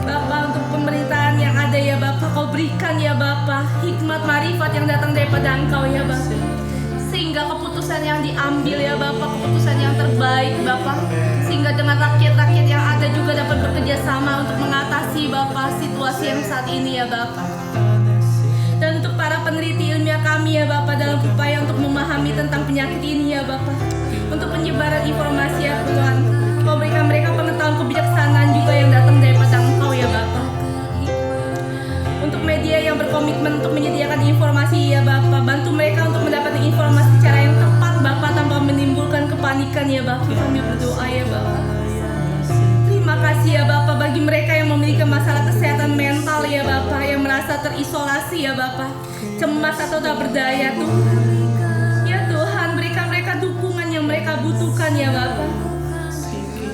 Bapak, untuk pemerintahan yang ada ya Bapak, Kau berikan ya Bapak hikmat marifat yang datang daripada Engkau ya Bapak, sehingga keputusan yang diambil ya Bapak, keputusan yang terbaik Bapak, sehingga dengan rakyat-rakyat yang ada juga dapat bekerja sama untuk mengatasi Bapak situasi yang saat ini ya Bapak. Dan untuk para peneliti ilmiah kami ya Bapak, dalam upaya untuk memahami tentang penyakit ini ya Bapak, untuk penyebaran informasi ya Tuhan, Kau berikan mereka pengetahuan kebijaksanaan juga yang datang daripada Engkau ya Bapak. Untuk media yang berkomitmen untuk menyediakan informasi ya Bapak, bantu mereka untuk mendapatkan informasi secara yang tepat Bapak, tanpa menimbulkan kepanikan ya Bapak. Kami berdoa ya Bapak. Terima kasih ya Bapak bagi mereka yang memiliki masalah kesehatan mental ya Bapak, yang merasa terisolasi ya Bapak, cemas atau tak berdaya Tuhan. Ya Tuhan, berikan mereka dukungan yang mereka butuhkan ya Bapak.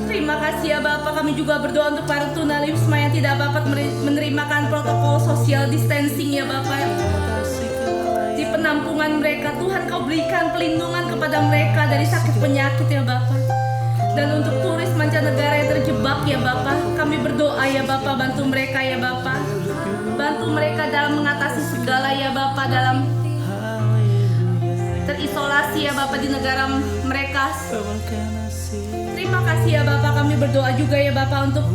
Terima kasih ya Bapak, kami juga berdoa untuk para tunawisma yang tidak dapat menerimakan protokol social distancing ya Bapak. Di penampungan mereka, Tuhan Kau berikan pelindungan kepada mereka dari sakit penyakit ya Bapak. Dan untuk turis mancanegara yang terjebak ya Bapak, kami berdoa ya Bapak, bantu mereka ya Bapak. Bantu mereka dalam mengatasi segala ya Bapak, dalam terisolasi ya Bapak di negara mereka. Terima kasih ya Bapak, kami berdoa juga ya Bapak untuk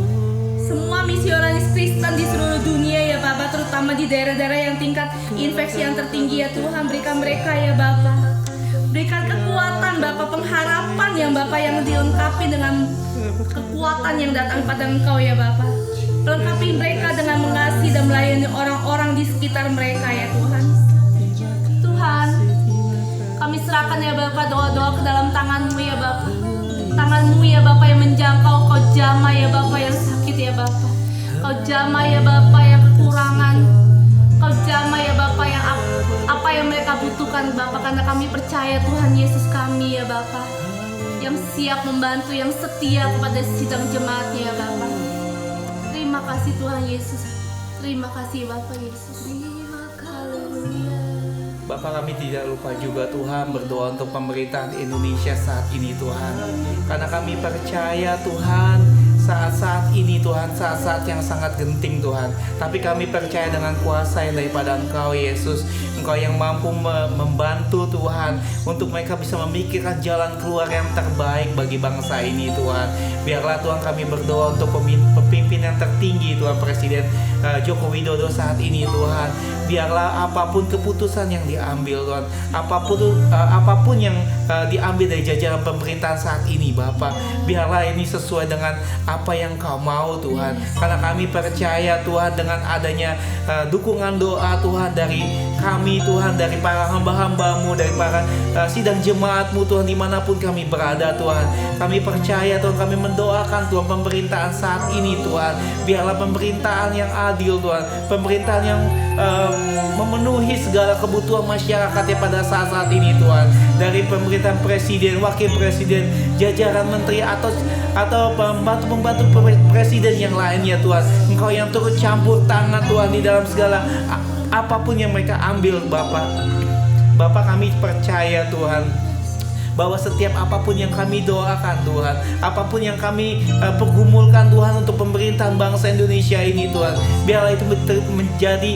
semua misionaris Kristen di seluruh dunia ya Bapak, terutama di daerah-daerah yang tingkat infeksi yang tertinggi ya Tuhan. Berikan mereka ya Bapak, berikan kekuatan Bapak, pengharapan yang Bapak yang dilengkapi dengan kekuatan yang datang pada Engkau ya Bapak. Lengkapi mereka dengan mengasihi dan melayani orang-orang di sekitar mereka ya Tuhan. Tuhan, kami serahkan ya Bapak doa-doa ke dalam tangan-Mu ya Bapak. Tangan-Mu ya Bapak yang menjangkau, Kau jamah ya Bapak yang sakit ya Bapak. Kau jamah ya Bapak yang kekurangan. Kau jamah ya Bapak yang apa yang mereka butuhkan Bapak, karena kami percaya Tuhan Yesus kami ya Bapak, yang siap membantu, yang setia kepada sidang jemaatnya ya Bapak. Terima kasih Tuhan Yesus. Terima kasih Bapak Yesus. Haleluya. Bapak, kami tidak lupa juga Tuhan berdoa untuk pemerintahan Indonesia saat ini Tuhan, karena kami percaya Tuhan saat-saat ini Tuhan, saat-saat yang sangat genting Tuhan, tapi kami percaya dengan kuasa yang daripada Engkau Yesus, Engkau yang mampu membantu Tuhan untuk mereka bisa memikirkan jalan keluar yang terbaik bagi bangsa ini Tuhan. Biarlah Tuhan kami berdoa untuk pemimpin yang tertinggi Tuhan, Presiden Joko Widodo saat ini Tuhan. Biarlah apapun keputusan yang diambil Tuhan, apapun yang diambil dari jajaran pemerintahan saat ini Bapak, biarlah ini sesuai dengan apa yang Kau mau Tuhan. Karena kami percaya Tuhan, dengan adanya dukungan doa Tuhan dari kami Tuhan, dari para hamba-hamba-Mu, dari para sidang jemaat-Mu Tuhan, dimanapun kami berada Tuhan, kami percaya Tuhan, kami mendoakan Tuhan pemerintahan saat ini Tuhan. Biarlah pemerintahan yang adil Tuhan, pemerintahan yang memenuhi segala kebutuhan masyarakatnya pada saat-saat ini Tuhan. Dari pemerintahan presiden, wakil presiden, jajaran menteri atau pembantu-pembantu presiden yang lainnya Tuhan, Engkau yang turut campur tangan Tuhan di dalam segala apapun yang mereka ambil Bapak. Bapak, kami percaya Tuhan bahwa setiap apapun yang kami doakan Tuhan, apapun yang kami pergumulkan Tuhan untuk pemerintahan bangsa Indonesia ini Tuhan, biarlah itu menjadi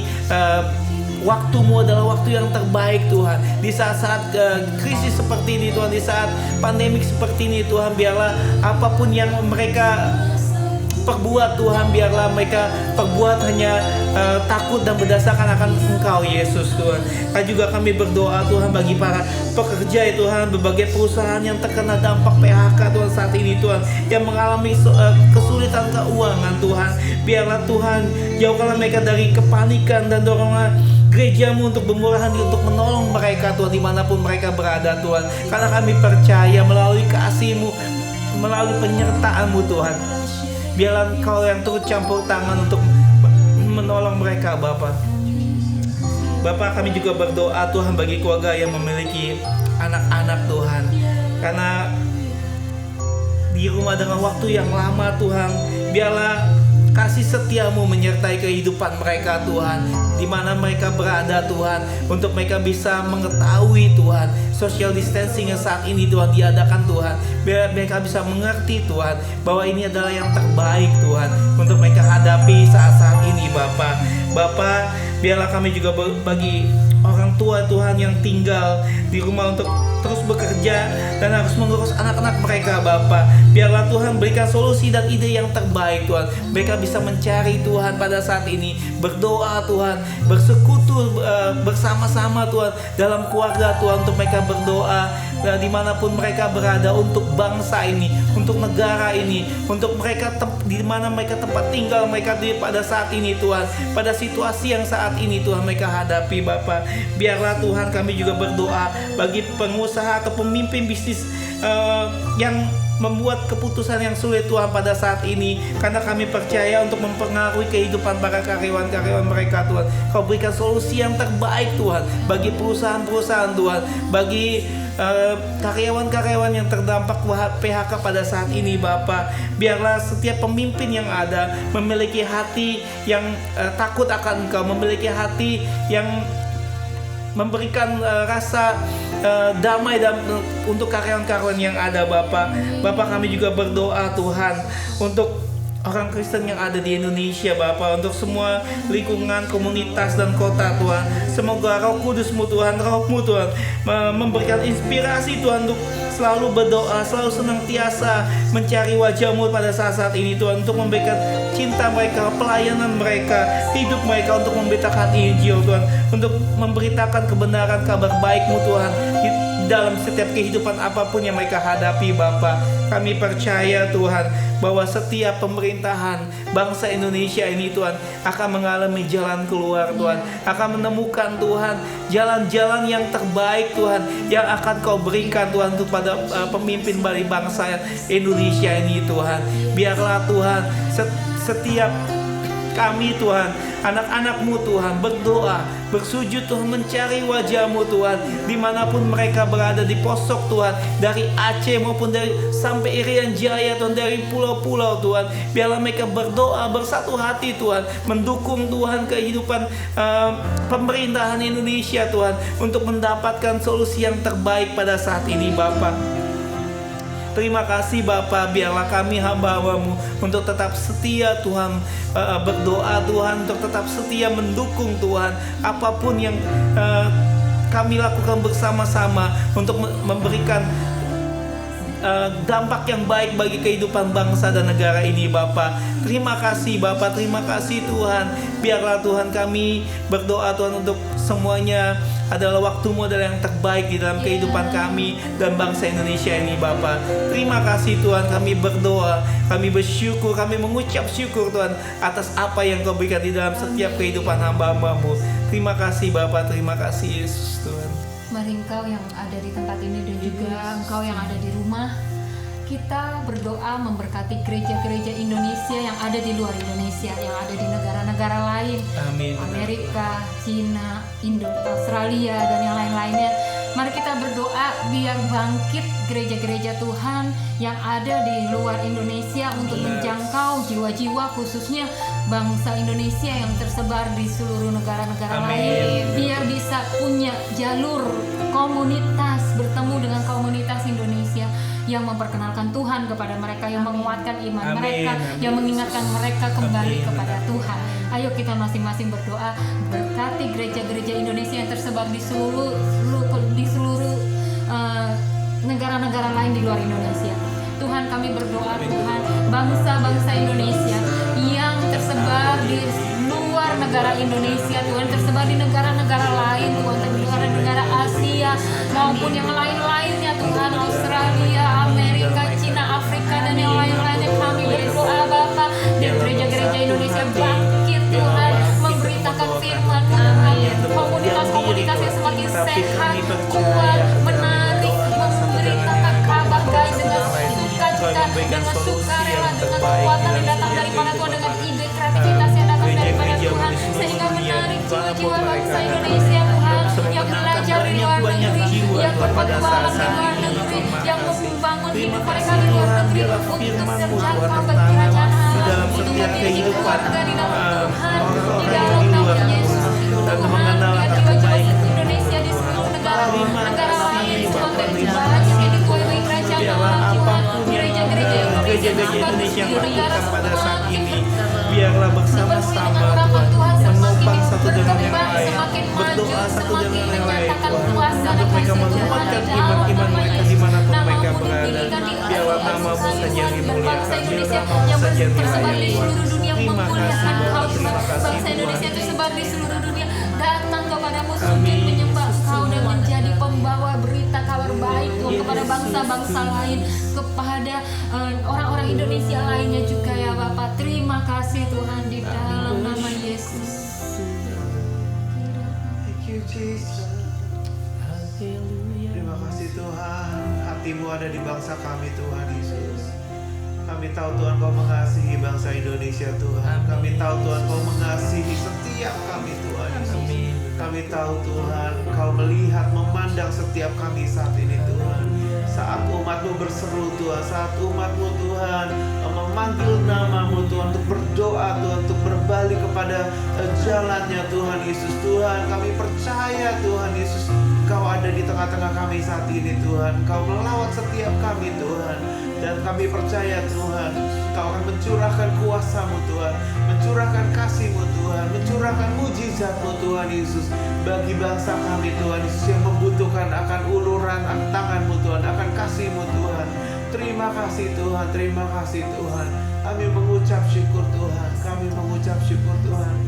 waktu-Mu adalah waktu yang terbaik Tuhan. Di saat-saat krisis seperti ini Tuhan, di saat pandemik seperti ini Tuhan, biarlah apapun yang mereka perbuat Tuhan, biarlah mereka perbuat hanya takut dan berdasarkan akan Engkau Yesus Tuhan. Dan juga kami berdoa Tuhan bagi para pekerja Tuhan, berbagai perusahaan yang terkena dampak PHK Tuhan saat ini Tuhan, yang mengalami kesulitan keuangan Tuhan. Biarlah Tuhan jauhkanlah mereka dari kepanikan dan dorongan gereja-Mu untuk bermurah hati, untuk menolong mereka Tuhan dimanapun mereka berada Tuhan. Karena kami percaya melalui kasih-Mu, melalui penyertaan-Mu Tuhan, biarlah Engkau yang turut campur tangan untuk menolong mereka Bapak. Bapak, kami juga berdoa Tuhan bagi keluarga yang memiliki anak-anak Tuhan, karena di rumah dengan waktu yang lama Tuhan, biarlah kasih setiamu menyertai kehidupan mereka Tuhan, di mana mereka berada Tuhan, untuk mereka bisa mengetahui Tuhan social distancing yang saat ini Tuhan diadakan Tuhan, biar mereka bisa mengerti Tuhan bahwa ini adalah yang terbaik Tuhan untuk mereka hadapi saat-saat ini Bapa, biarlah kami juga bagi orang tua Tuhan yang tinggal di rumah untuk terus bekerja dan harus mengurus anak-anak mereka Bapa, biarlah Tuhan berikan solusi dan ide yang terbaik Tuhan. Mereka bisa mencari Tuhan pada saat ini, berdoa Tuhan, bersekutu bersama-sama Tuhan dalam keluarga Tuhan, untuk mereka berdoa dimanapun mereka berada, untuk bangsa ini, untuk negara ini, untuk mereka di mana mereka tempat tinggal mereka pada saat ini Tuhan, pada situasi yang saat ini Tuhan mereka hadapi Bapa. Biarlah Tuhan kami juga berdoa bagi pengusaha atau pemimpin bisnis yang membuat keputusan yang sulit Tuhan pada saat ini, karena kami percaya untuk mempengaruhi kehidupan para karyawan-karyawan mereka Tuhan. Kau berikan solusi yang terbaik Tuhan bagi perusahaan-perusahaan Tuhan, bagi karyawan-karyawan yang terdampak PHK pada saat ini Bapa. Biarlah setiap pemimpin yang ada memiliki hati yang takut akan Engkau, memiliki hati yang memberikan rasa damai dan untuk karyawan-karyawan yang ada Bapa. Kami juga berdoa Tuhan untuk orang Kristen yang ada di Indonesia Bapa, untuk semua lingkungan, komunitas dan kota Tuhan. Semoga Roh Kudus-Mu Tuhan, Roh-Mu Tuhan memberikan inspirasi Tuhan untuk selalu berdoa, selalu senantiasa mencari wajah-Mu pada saat-saat ini Tuhan, untuk memberikan cinta mereka, pelayanan mereka, hidup mereka untuk memberitakan Injil Tuhan, untuk memberitakan kebenaran kabar baik-Mu Tuhan di dalam setiap kehidupan apapun yang mereka hadapi Bapa. Kami percaya Tuhan bahwa setiap pemerintahan bangsa Indonesia ini Tuhan akan mengalami jalan keluar Tuhan, akan menemukan Tuhan jalan-jalan yang terbaik Tuhan yang akan Kau berikan Tuhan kepada pemimpin dari bangsa Indonesia ini Tuhan. Biarlah Tuhan setiap kami Tuhan, anak-anak-Mu Tuhan, berdoa, bersujud Tuhan, mencari wajah-Mu Tuhan, dimanapun mereka berada di pelosok Tuhan, dari Aceh maupun dari sampai Irian Jaya Tuhan, dari pulau-pulau Tuhan. Biarlah mereka berdoa bersatu hati Tuhan, mendukung Tuhan kehidupan pemerintahan Indonesia Tuhan, untuk mendapatkan solusi yang terbaik pada saat ini Bapa. Terima kasih Bapa, biarlah kami hamba-Mu untuk tetap setia Tuhan, berdoa Tuhan, untuk tetap setia mendukung Tuhan apapun yang kami lakukan bersama-sama untuk memberikan dampak yang baik bagi kehidupan bangsa dan negara ini Bapa. Terima kasih Bapa, terima kasih Tuhan. Biarlah Tuhan kami berdoa Tuhan untuk semuanya adalah waktu-Mu adalah yang terbaik di dalam kehidupan kami dan bangsa Indonesia ini Bapa. Terima kasih Tuhan, kami berdoa, kami bersyukur, kami mengucap syukur Tuhan atas apa yang Kau berikan di dalam setiap kehidupan hamba-Hamba-Mu. Terima kasih Bapa, terima kasih Yesus Tuhan. Mari Engkau yang ada di tempat ini dan juga Engkau yang ada di rumah, kita berdoa memberkati gereja-gereja Indonesia yang ada di luar Indonesia, yang ada di negara-negara lain, Amin. Amerika, Cina, Australia dan yang lain-lainnya. Mari kita berdoa biar bangkit gereja-gereja Tuhan yang ada di luar Indonesia untuk menjangkau jiwa-jiwa, khususnya bangsa Indonesia yang tersebar di seluruh negara-negara lain, biar bisa punya jalur komunitas, bertemu dengan komunitas Indonesia yang memperkenalkan Tuhan kepada mereka, yang menguatkan iman mereka, yang mengingatkan mereka kembali kepada Tuhan. Ayo kita masing-masing berdoa, berkati gereja-gereja Indonesia yang tersebar di seluruh negara-negara lain di luar Indonesia. Tuhan, kami berdoa Tuhan, bangsa-bangsa Indonesia yang tersebar di luar negara Indonesia, Tuhan, tersebar di negara-negara lain, Tuhan, negara-negara Asia maupun yang lain-lainnya, Tuhan, Australia, Amerika, Cina, Afrika dan yang lain-lainnya. Kami berdoa Bapa, dan gereja-gereja Indonesia bangkit Tuhan, memberitakan firman Tuhan, komunitas-komunitas yang semakin sehat, kuat, menarik, memberitakan kabar baik dengan sukacita, dengan sukarela, dengan kekuatan yang datang daripada Tuhan, dengan ide kreativitas yang datang daripada Tuhan, sehingga menarik jiwa-jiwa bangsa Indonesia Tuhan, yang belajar di luar negeri, yang berpetualang di luar negeri, yang membangun hidup mereka di luar negeri untuk terjangkau bagi kerajaan Allah, untuk setiap kehidupan orang-orang yang di luar Tuhan, dan mengenal akan kebaikan Indonesia di seluruh negara Terima negara lain kasih, Tuhan Bapak. terima kasih yang dikuasai kerajaan biarlah Allah Tuhan apapun yang gereja-gereja gereja-gereja Indonesia di negara lakukan pada semua saat makin ini, biarlah bersama-sama Tuhan menopang satu dengan yang lain, berdoa satu dengan yang lain Tuhan, untuk mereka menguatkan iman-iman mereka dimanapun mereka berada. Biarlah namamu saja yang dimuliakan, biarlah namamu saja yang dilayani Tuhan. Terima kasih Bapak, terima kasih bangsa Indonesia Tuhan. tersebar di seluruh dunia datang kepadamu Amin. sujud menyembah Engkau dan menjadi pembawa berita kabar baik Tuhan kepada bangsa-bangsa lain, kepada orang-orang Indonesia lainnya juga ya Bapak. Terima kasih Tuhan di dalam nama Yesus. Thank you Jesus. Terima kasih Tuhan, hatimu ada di bangsa kami Tuhan Yesus. Kami tahu Tuhan Kau mengasihi bangsa Indonesia Tuhan. Kami tahu Tuhan Kau mengasihi setiap kami Tuhan Yesus. Kami tahu Tuhan Kau melihat, memandang setiap kami saat ini Tuhan. Saat umat-Mu berseru Tuhan, saat umat-Mu Tuhan memanggil nama-Mu Tuhan, untuk berdoa Tuhan, untuk berbalik kepada jalannya Tuhan Yesus. Tuhan kami percaya Tuhan Yesus, Kau ada di tengah-tengah kami saat ini Tuhan. Kau melawat setiap kami Tuhan. Dan kami percaya Tuhan, Kau akan mencurahkan kuasa-Mu Tuhan, mencurahkan kasih-Mu Tuhan, mencurahkan mujizat-Mu Tuhan Yesus bagi bangsa kami Tuhan Yesus yang membutuhkan akan uluran tangan-Mu Tuhan, akan kasih-Mu Tuhan. Terima kasih Tuhan, terima kasih Tuhan. Kami mengucap syukur Tuhan, kami mengucap syukur Tuhan.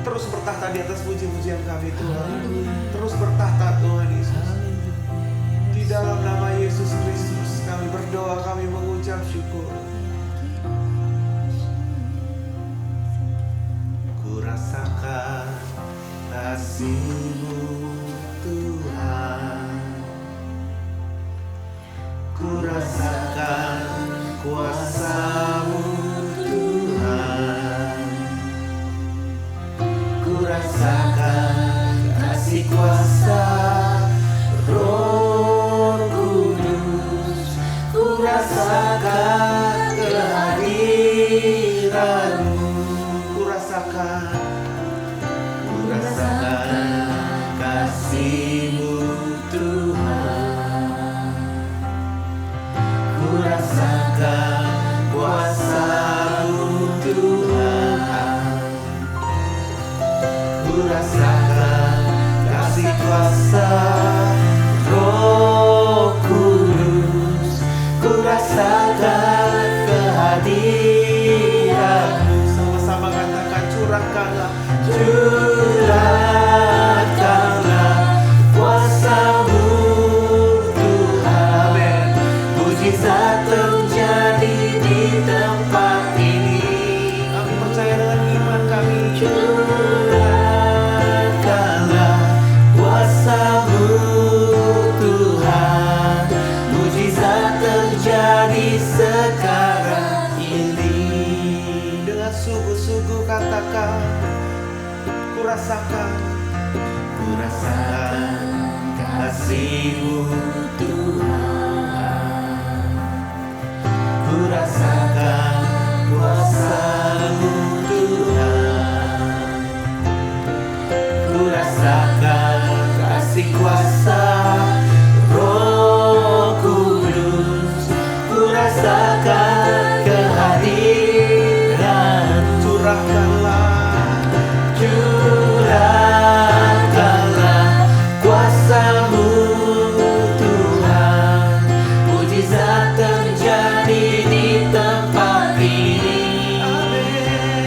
Terus bertahta di atas puji-pujian kami Tuhan. Terus bertahta Tuhan Yesus. Di dalam nama Yesus Kristus kami berdoa, kami mengucap syukur. Ku rasakan kasih-Mu Tuhan. Ku rasakan kuasa-Mu Tuhan. Ku rasakan kasih kuasa Roh Kudus. Ku rasakan kehadiran-Mu. Ku rasakan kasih-Mu Tuhan. Ku rasakan kuasa-Mu Tuhan. Ku rasakan kasih kuasa Roh Kudus. Ku rasakan kehadiran-Mu. Sama-sama katakan, curahkanlah, curahkanlah kuasa-Mu Tuhan. Amin. Mujizat terjadi di tempat ini. Kami percaya dengan iman kami. Curahkanlah kuasa-Mu Tuhan. Mujizat terjadi sekarang ini. Dengan sungguh-sungguh katakan, ku rasakan kasih-Mu Tuhan. Ku rasakan kuasa-Mu Tuhan. Ku rasakan kasih kuasa Roh Kudus. Ku rasakan kehadiran. Curahkanlah kuasa-Mu Tuhan. Mujizat terjadi di tempat ini. Amin.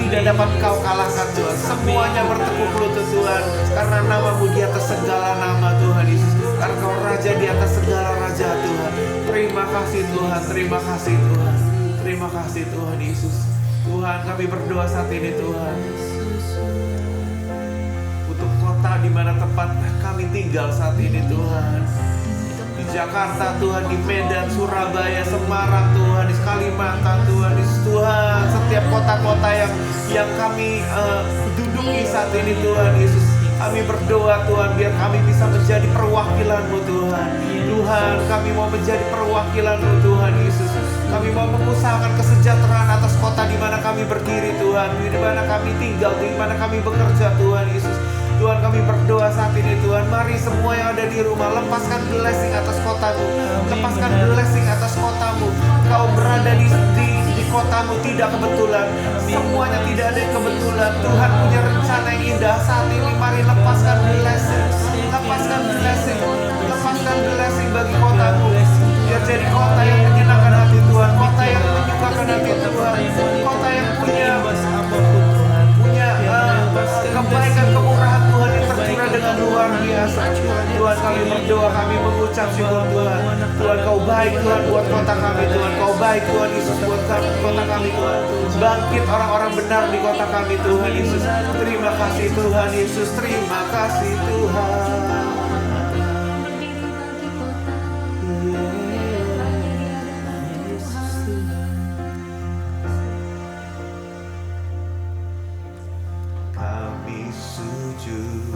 tidak dapat Kau kalahkan Tuhan. Semuanya bertekuk lutut Tuhan, karena nama-Mu di atas segala nama Tuhan Yesus. Karena Kau Raja di atas segala raja Tuhan. Terima kasih Tuhan, terima kasih Tuhan. Terima kasih Tuhan Yesus. Tuhan, kami berdoa saat ini Tuhan, untuk kota di mana tempat kami tinggal saat ini Tuhan. Di Jakarta Tuhan, di Medan, Surabaya, Semarang Tuhan, di Kalimantan Tuhan, Tuhan, setiap kota-kota yang kami duduki saat ini Tuhan Yesus. Kami berdoa Tuhan, biar kami bisa menjadi perwakilan-Mu Tuhan. Tuhan, kami mau menjadi perwakilan-Mu Tuhan Yesus. Kami mau mengusahakan kesejahteraan atas kota di mana kami berdiri Tuhan, di mana kami tinggal, di mana kami bekerja Tuhan Yesus. Tuhan, kami berdoa saat ini Tuhan, mari semua yang ada di rumah, lepaskan blessing atas kotamu, lepaskan blessing atas kotamu. Kau berada di kotamu tidak kebetulan, semuanya tidak ada yang kebetulan. Tuhan punya rencana yang indah saat ini. Mari lepaskan blessing, lepaskan blessing, lepaskan blessing bagi kotamu. Biar jadi kota yang menyenangkan hati Tuhan, kota yang menyukakan hati Tuhan, kota yang punya kebaikan, kemurahan Tuhan yang tercurah dengan luar biasa. Tuhan, kami berdoa, kami mengucap syukur Tuhan. Tuhan, Kau baik Tuhan buat kota kami Tuhan. Kau baik Tuhan Yesus buat kota kami Tuhan. Bangkit orang-orang benar di kota kami Tuhan Yesus. Terima kasih Tuhan Yesus, terima kasih Tuhan. Kami sujud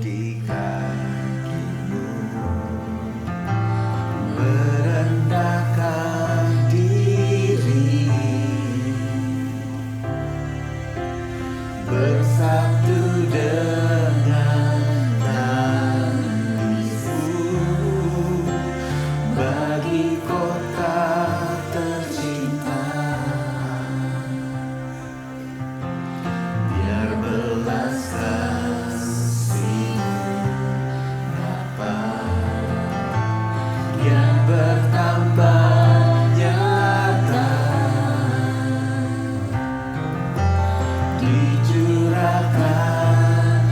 di kaki-Mu, merendahkan diri, bersatu dengan tangis-Mu bagi kota tercinta. Biar belas kasih Bapa yang bertambah nyata dicurahkan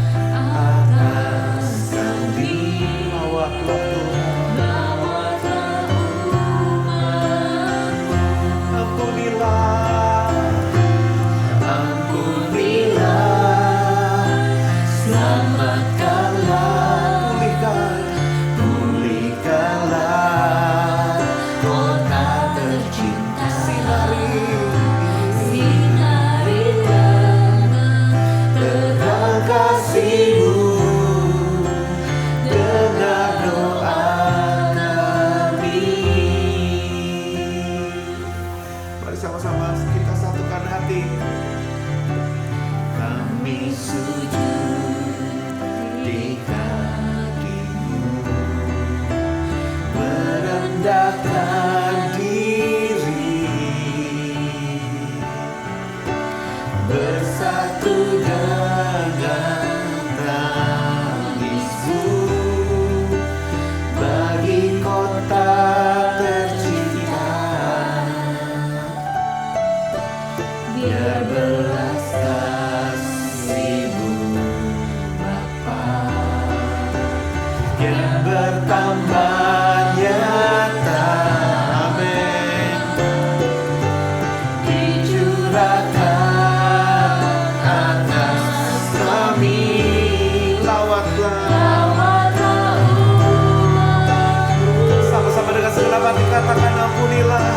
atas kami. Lawatlah Tuhan, ampunilah, ampunilah, selamatkanlah, pulihkanlah kota tercinta. Sinari terang kasih-Mu, dengar doa kami. Mari sama-sama kita satukan hati. Kami sujud di kaki-Mu, merendahkan diri, bersatu dengan tangis-Mu bagi kota tercinta. Biar belas kasih-Mu Bapa yang bertambah nyata, amin, dicurahkan atas kami. Lawatlah, sama-sama dengan segenap hati katakan ampunilah,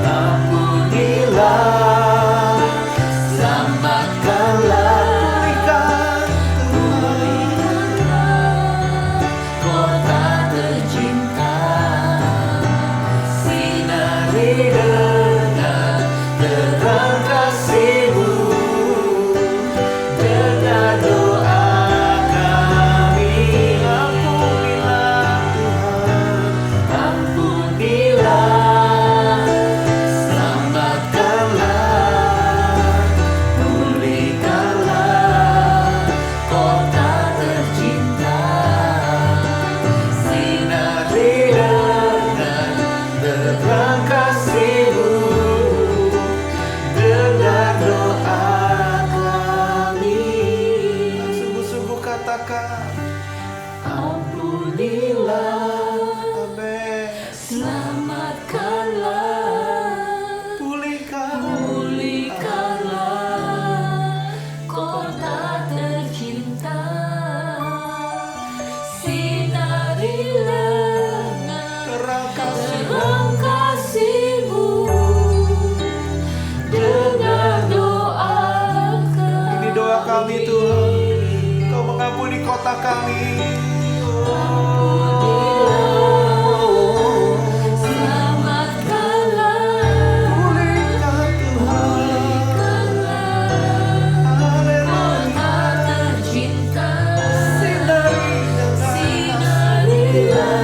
ampunilah, selamatkan kota kami. Pulihkan Tuhan. Haleluya. Sinarilah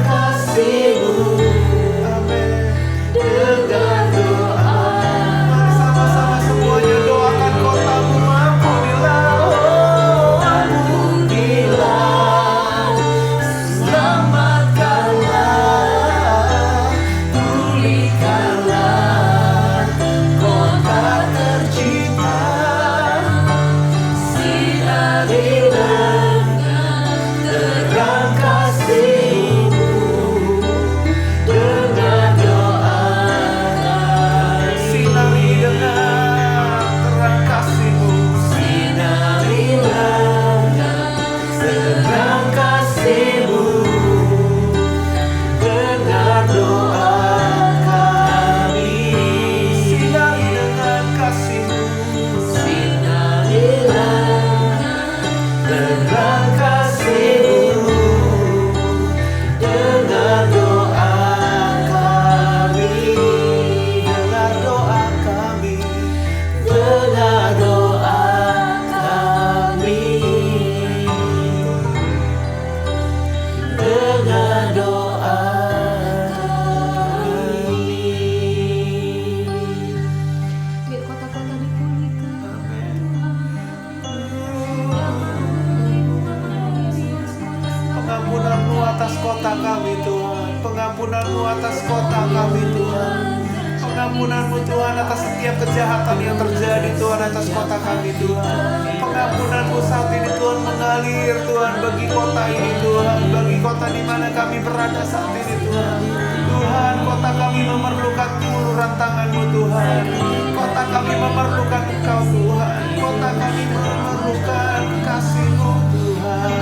kasih-Mu. Amin. Dengan doa. Mari sama-sama semuanya doakan kota-Mu. Ampunilah, oh ampunilah. Selamatkanlah, pulihkanlah kota tercipta. Sinarilah terang kasih-Mu dengan doa. Sinari dengan terang kasih-Mu. Sinarilah terang kasih-Mu dengan doa kami. Sinari dengan kasih-Mu. Sinarilah terang kasih-Mu dengan doa kami. Dengar doa kami. Dengar doa kami. Dengar doa kami. Biar kota-kota dipulihkan. Pengampunan-Mu atas kota kami Tuhan. Pengampunan-Mu atas kota kami Tuhan. Pengampunan-Mu Tuhan atas setiap kejahatan yang terjadi Tuhan atas kota kami Tuhan. Pengampunan-Mu saat ini Tuhan mengalir Tuhan bagi kota ini Tuhan. Bagi kota di mana kami berada saat ini Tuhan. Tuhan, kota kami memerlukan uluran tangan-Mu Tuhan. Kota kami memerlukan Engkau Tuhan. Kota kami memerlukan kasih-Mu Tuhan.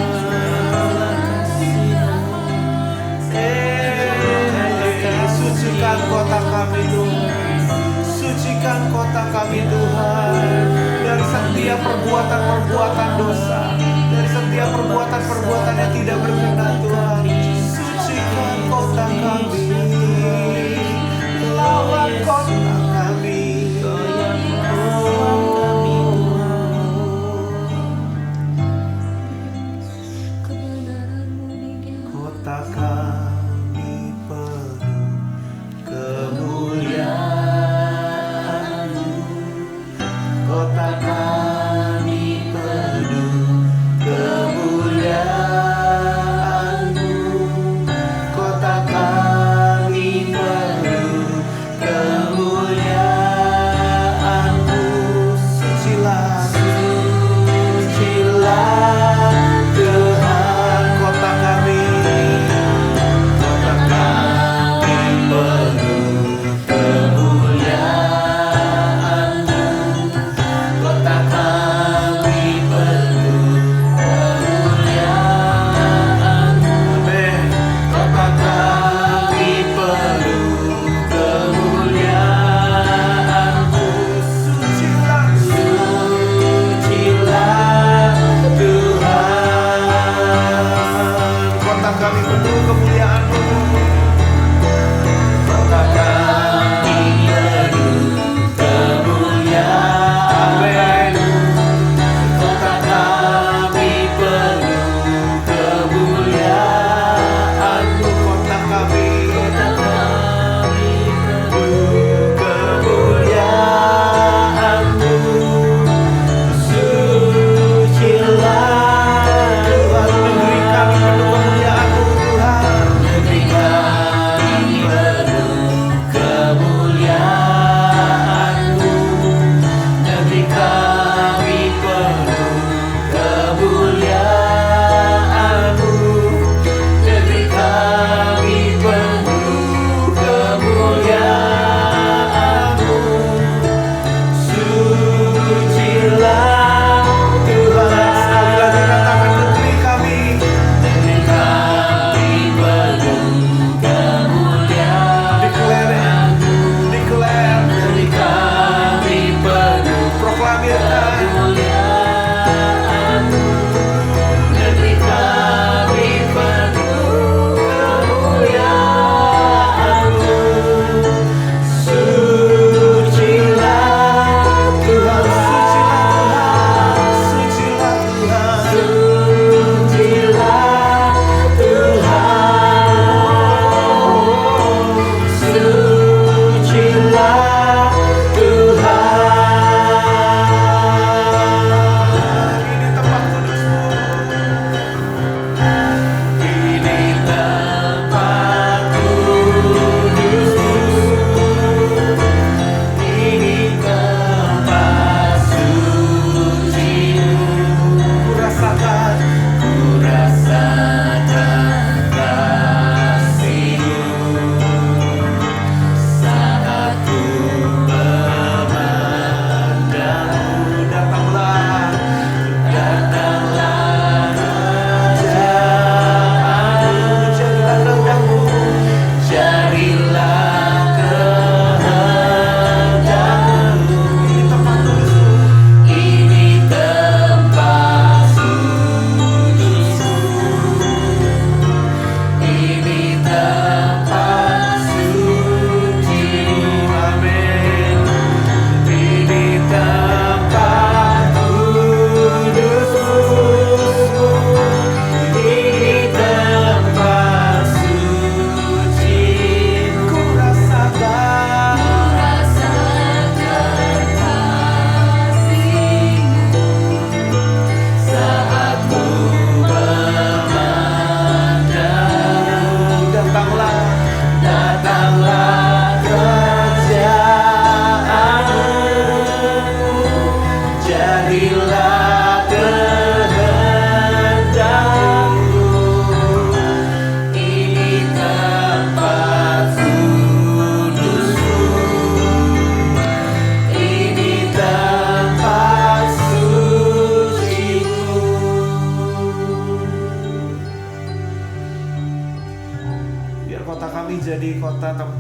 Sucikan kota kami Tuhan. Sucikan kota kami Tuhan dari setiap perbuatan-perbuatan dosa, dari setiap perbuatan-perbuatan yang tidak berkenan Tuhan. Sucikan kota kami, lawan kota kami. Kota kami penuh kemuliaan-Mu. Kota kami penuh kemuliaan.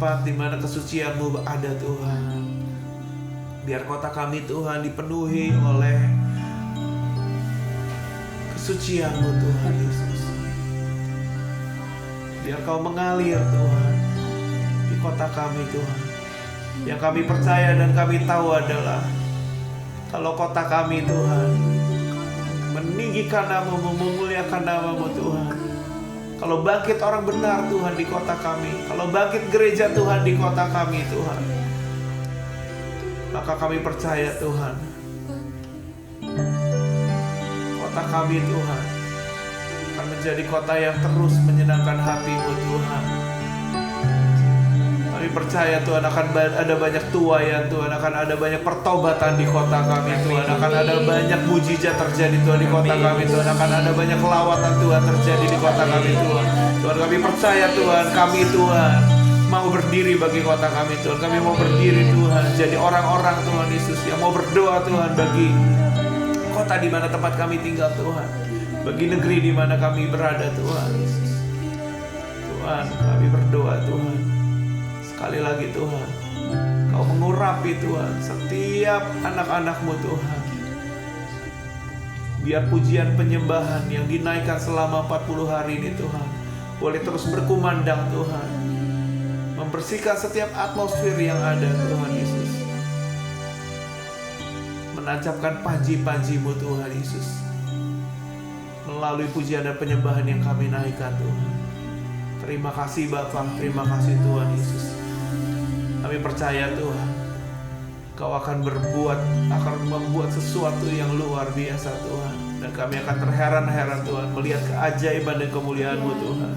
tempat di mana kesucian-Mu ada Tuhan. Biar kota kami Tuhan dipenuhi oleh kesucian-Mu Tuhan Yesus. Biar Kau mengalir Tuhan di kota kami Tuhan. Yang kami percaya dan kami tahu adalah kalau kota kami Tuhan meninggikan nama-Mu, memuliakan nama-Mu Tuhan. Kalau bangkit orang benar Tuhan di kota kami, kalau bangkit gereja Tuhan di kota kami Tuhan, maka kami percaya Tuhan, kota kami Tuhan akan menjadi kota yang terus menyenangkan hati-Mu Tuhan. Kami percaya Tuhan akan ada banyak tuaian Tuhan, akan ada banyak pertobatan di kota kami Tuhan, akan ada banyak mujizat terjadi Tuhan di kota kami Tuhan, akan ada banyak lawatan Tuhan terjadi di kota kami Tuhan. Tuhan kami percaya Tuhan, kami Tuhan mau berdiri bagi kota kami Tuhan, kami mau berdiri Tuhan, jadi orang-orang Tuhan Yesus yang mau berdoa Tuhan bagi kota di mana tempat kami tinggal Tuhan, bagi negeri di mana kami berada Tuhan Yesus. Tuhan kami berdoa Tuhan, sekali lagi Tuhan, Kau mengurapi Tuhan setiap anak-anak-Mu Tuhan. Biar pujian penyembahan yang dinaikkan selama 40 hari ini Tuhan boleh terus berkumandang Tuhan, membersihkan setiap atmosfer yang ada Tuhan Yesus, menancapkan panji-panji-Mu Tuhan Yesus melalui pujian dan penyembahan yang kami naikkan Tuhan. Terima kasih Bapa, terima kasih Tuhan Yesus. Kami percaya Tuhan, Kau akan membuat sesuatu yang luar biasa Tuhan. Dan kami akan terheran-heran Tuhan melihat keajaiban dan kemuliaan-Mu Tuhan.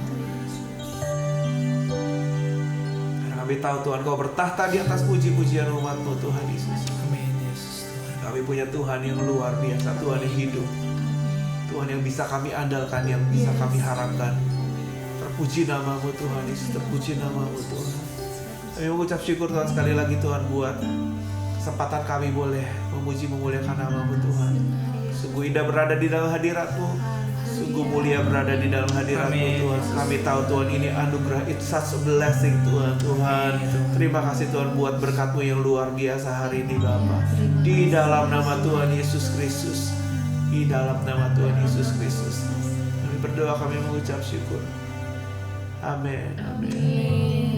Karena kami tahu Tuhan, Kau bertahta di atas puji-pujian umat-Mu Tuhan Yesus. Amin Yesus Tuhan. Kami punya Tuhan yang luar biasa, Tuhan yang hidup, Tuhan yang bisa kami andalkan, yang bisa kami harapkan. Terpuji nama-Mu Tuhan Yesus, terpuji nama-Mu Tuhan. Kami mengucap syukur Tuhan sekali lagi Tuhan buat kesempatan kami boleh memuji memuliakan nama-Mu Tuhan. Sungguh indah berada di dalam hadirat-Mu, sungguh mulia berada di dalam hadirat-Mu Tuhan. Kami tahu Tuhan ini anugerah, it's such a blessing Tuhan. Tuhan, terima kasih Tuhan buat berkat-Mu yang luar biasa hari ini Bapa. Di dalam nama Tuhan Yesus Kristus, di dalam nama Tuhan Yesus Kristus kami berdoa, kami mengucap syukur. Amin. Amin.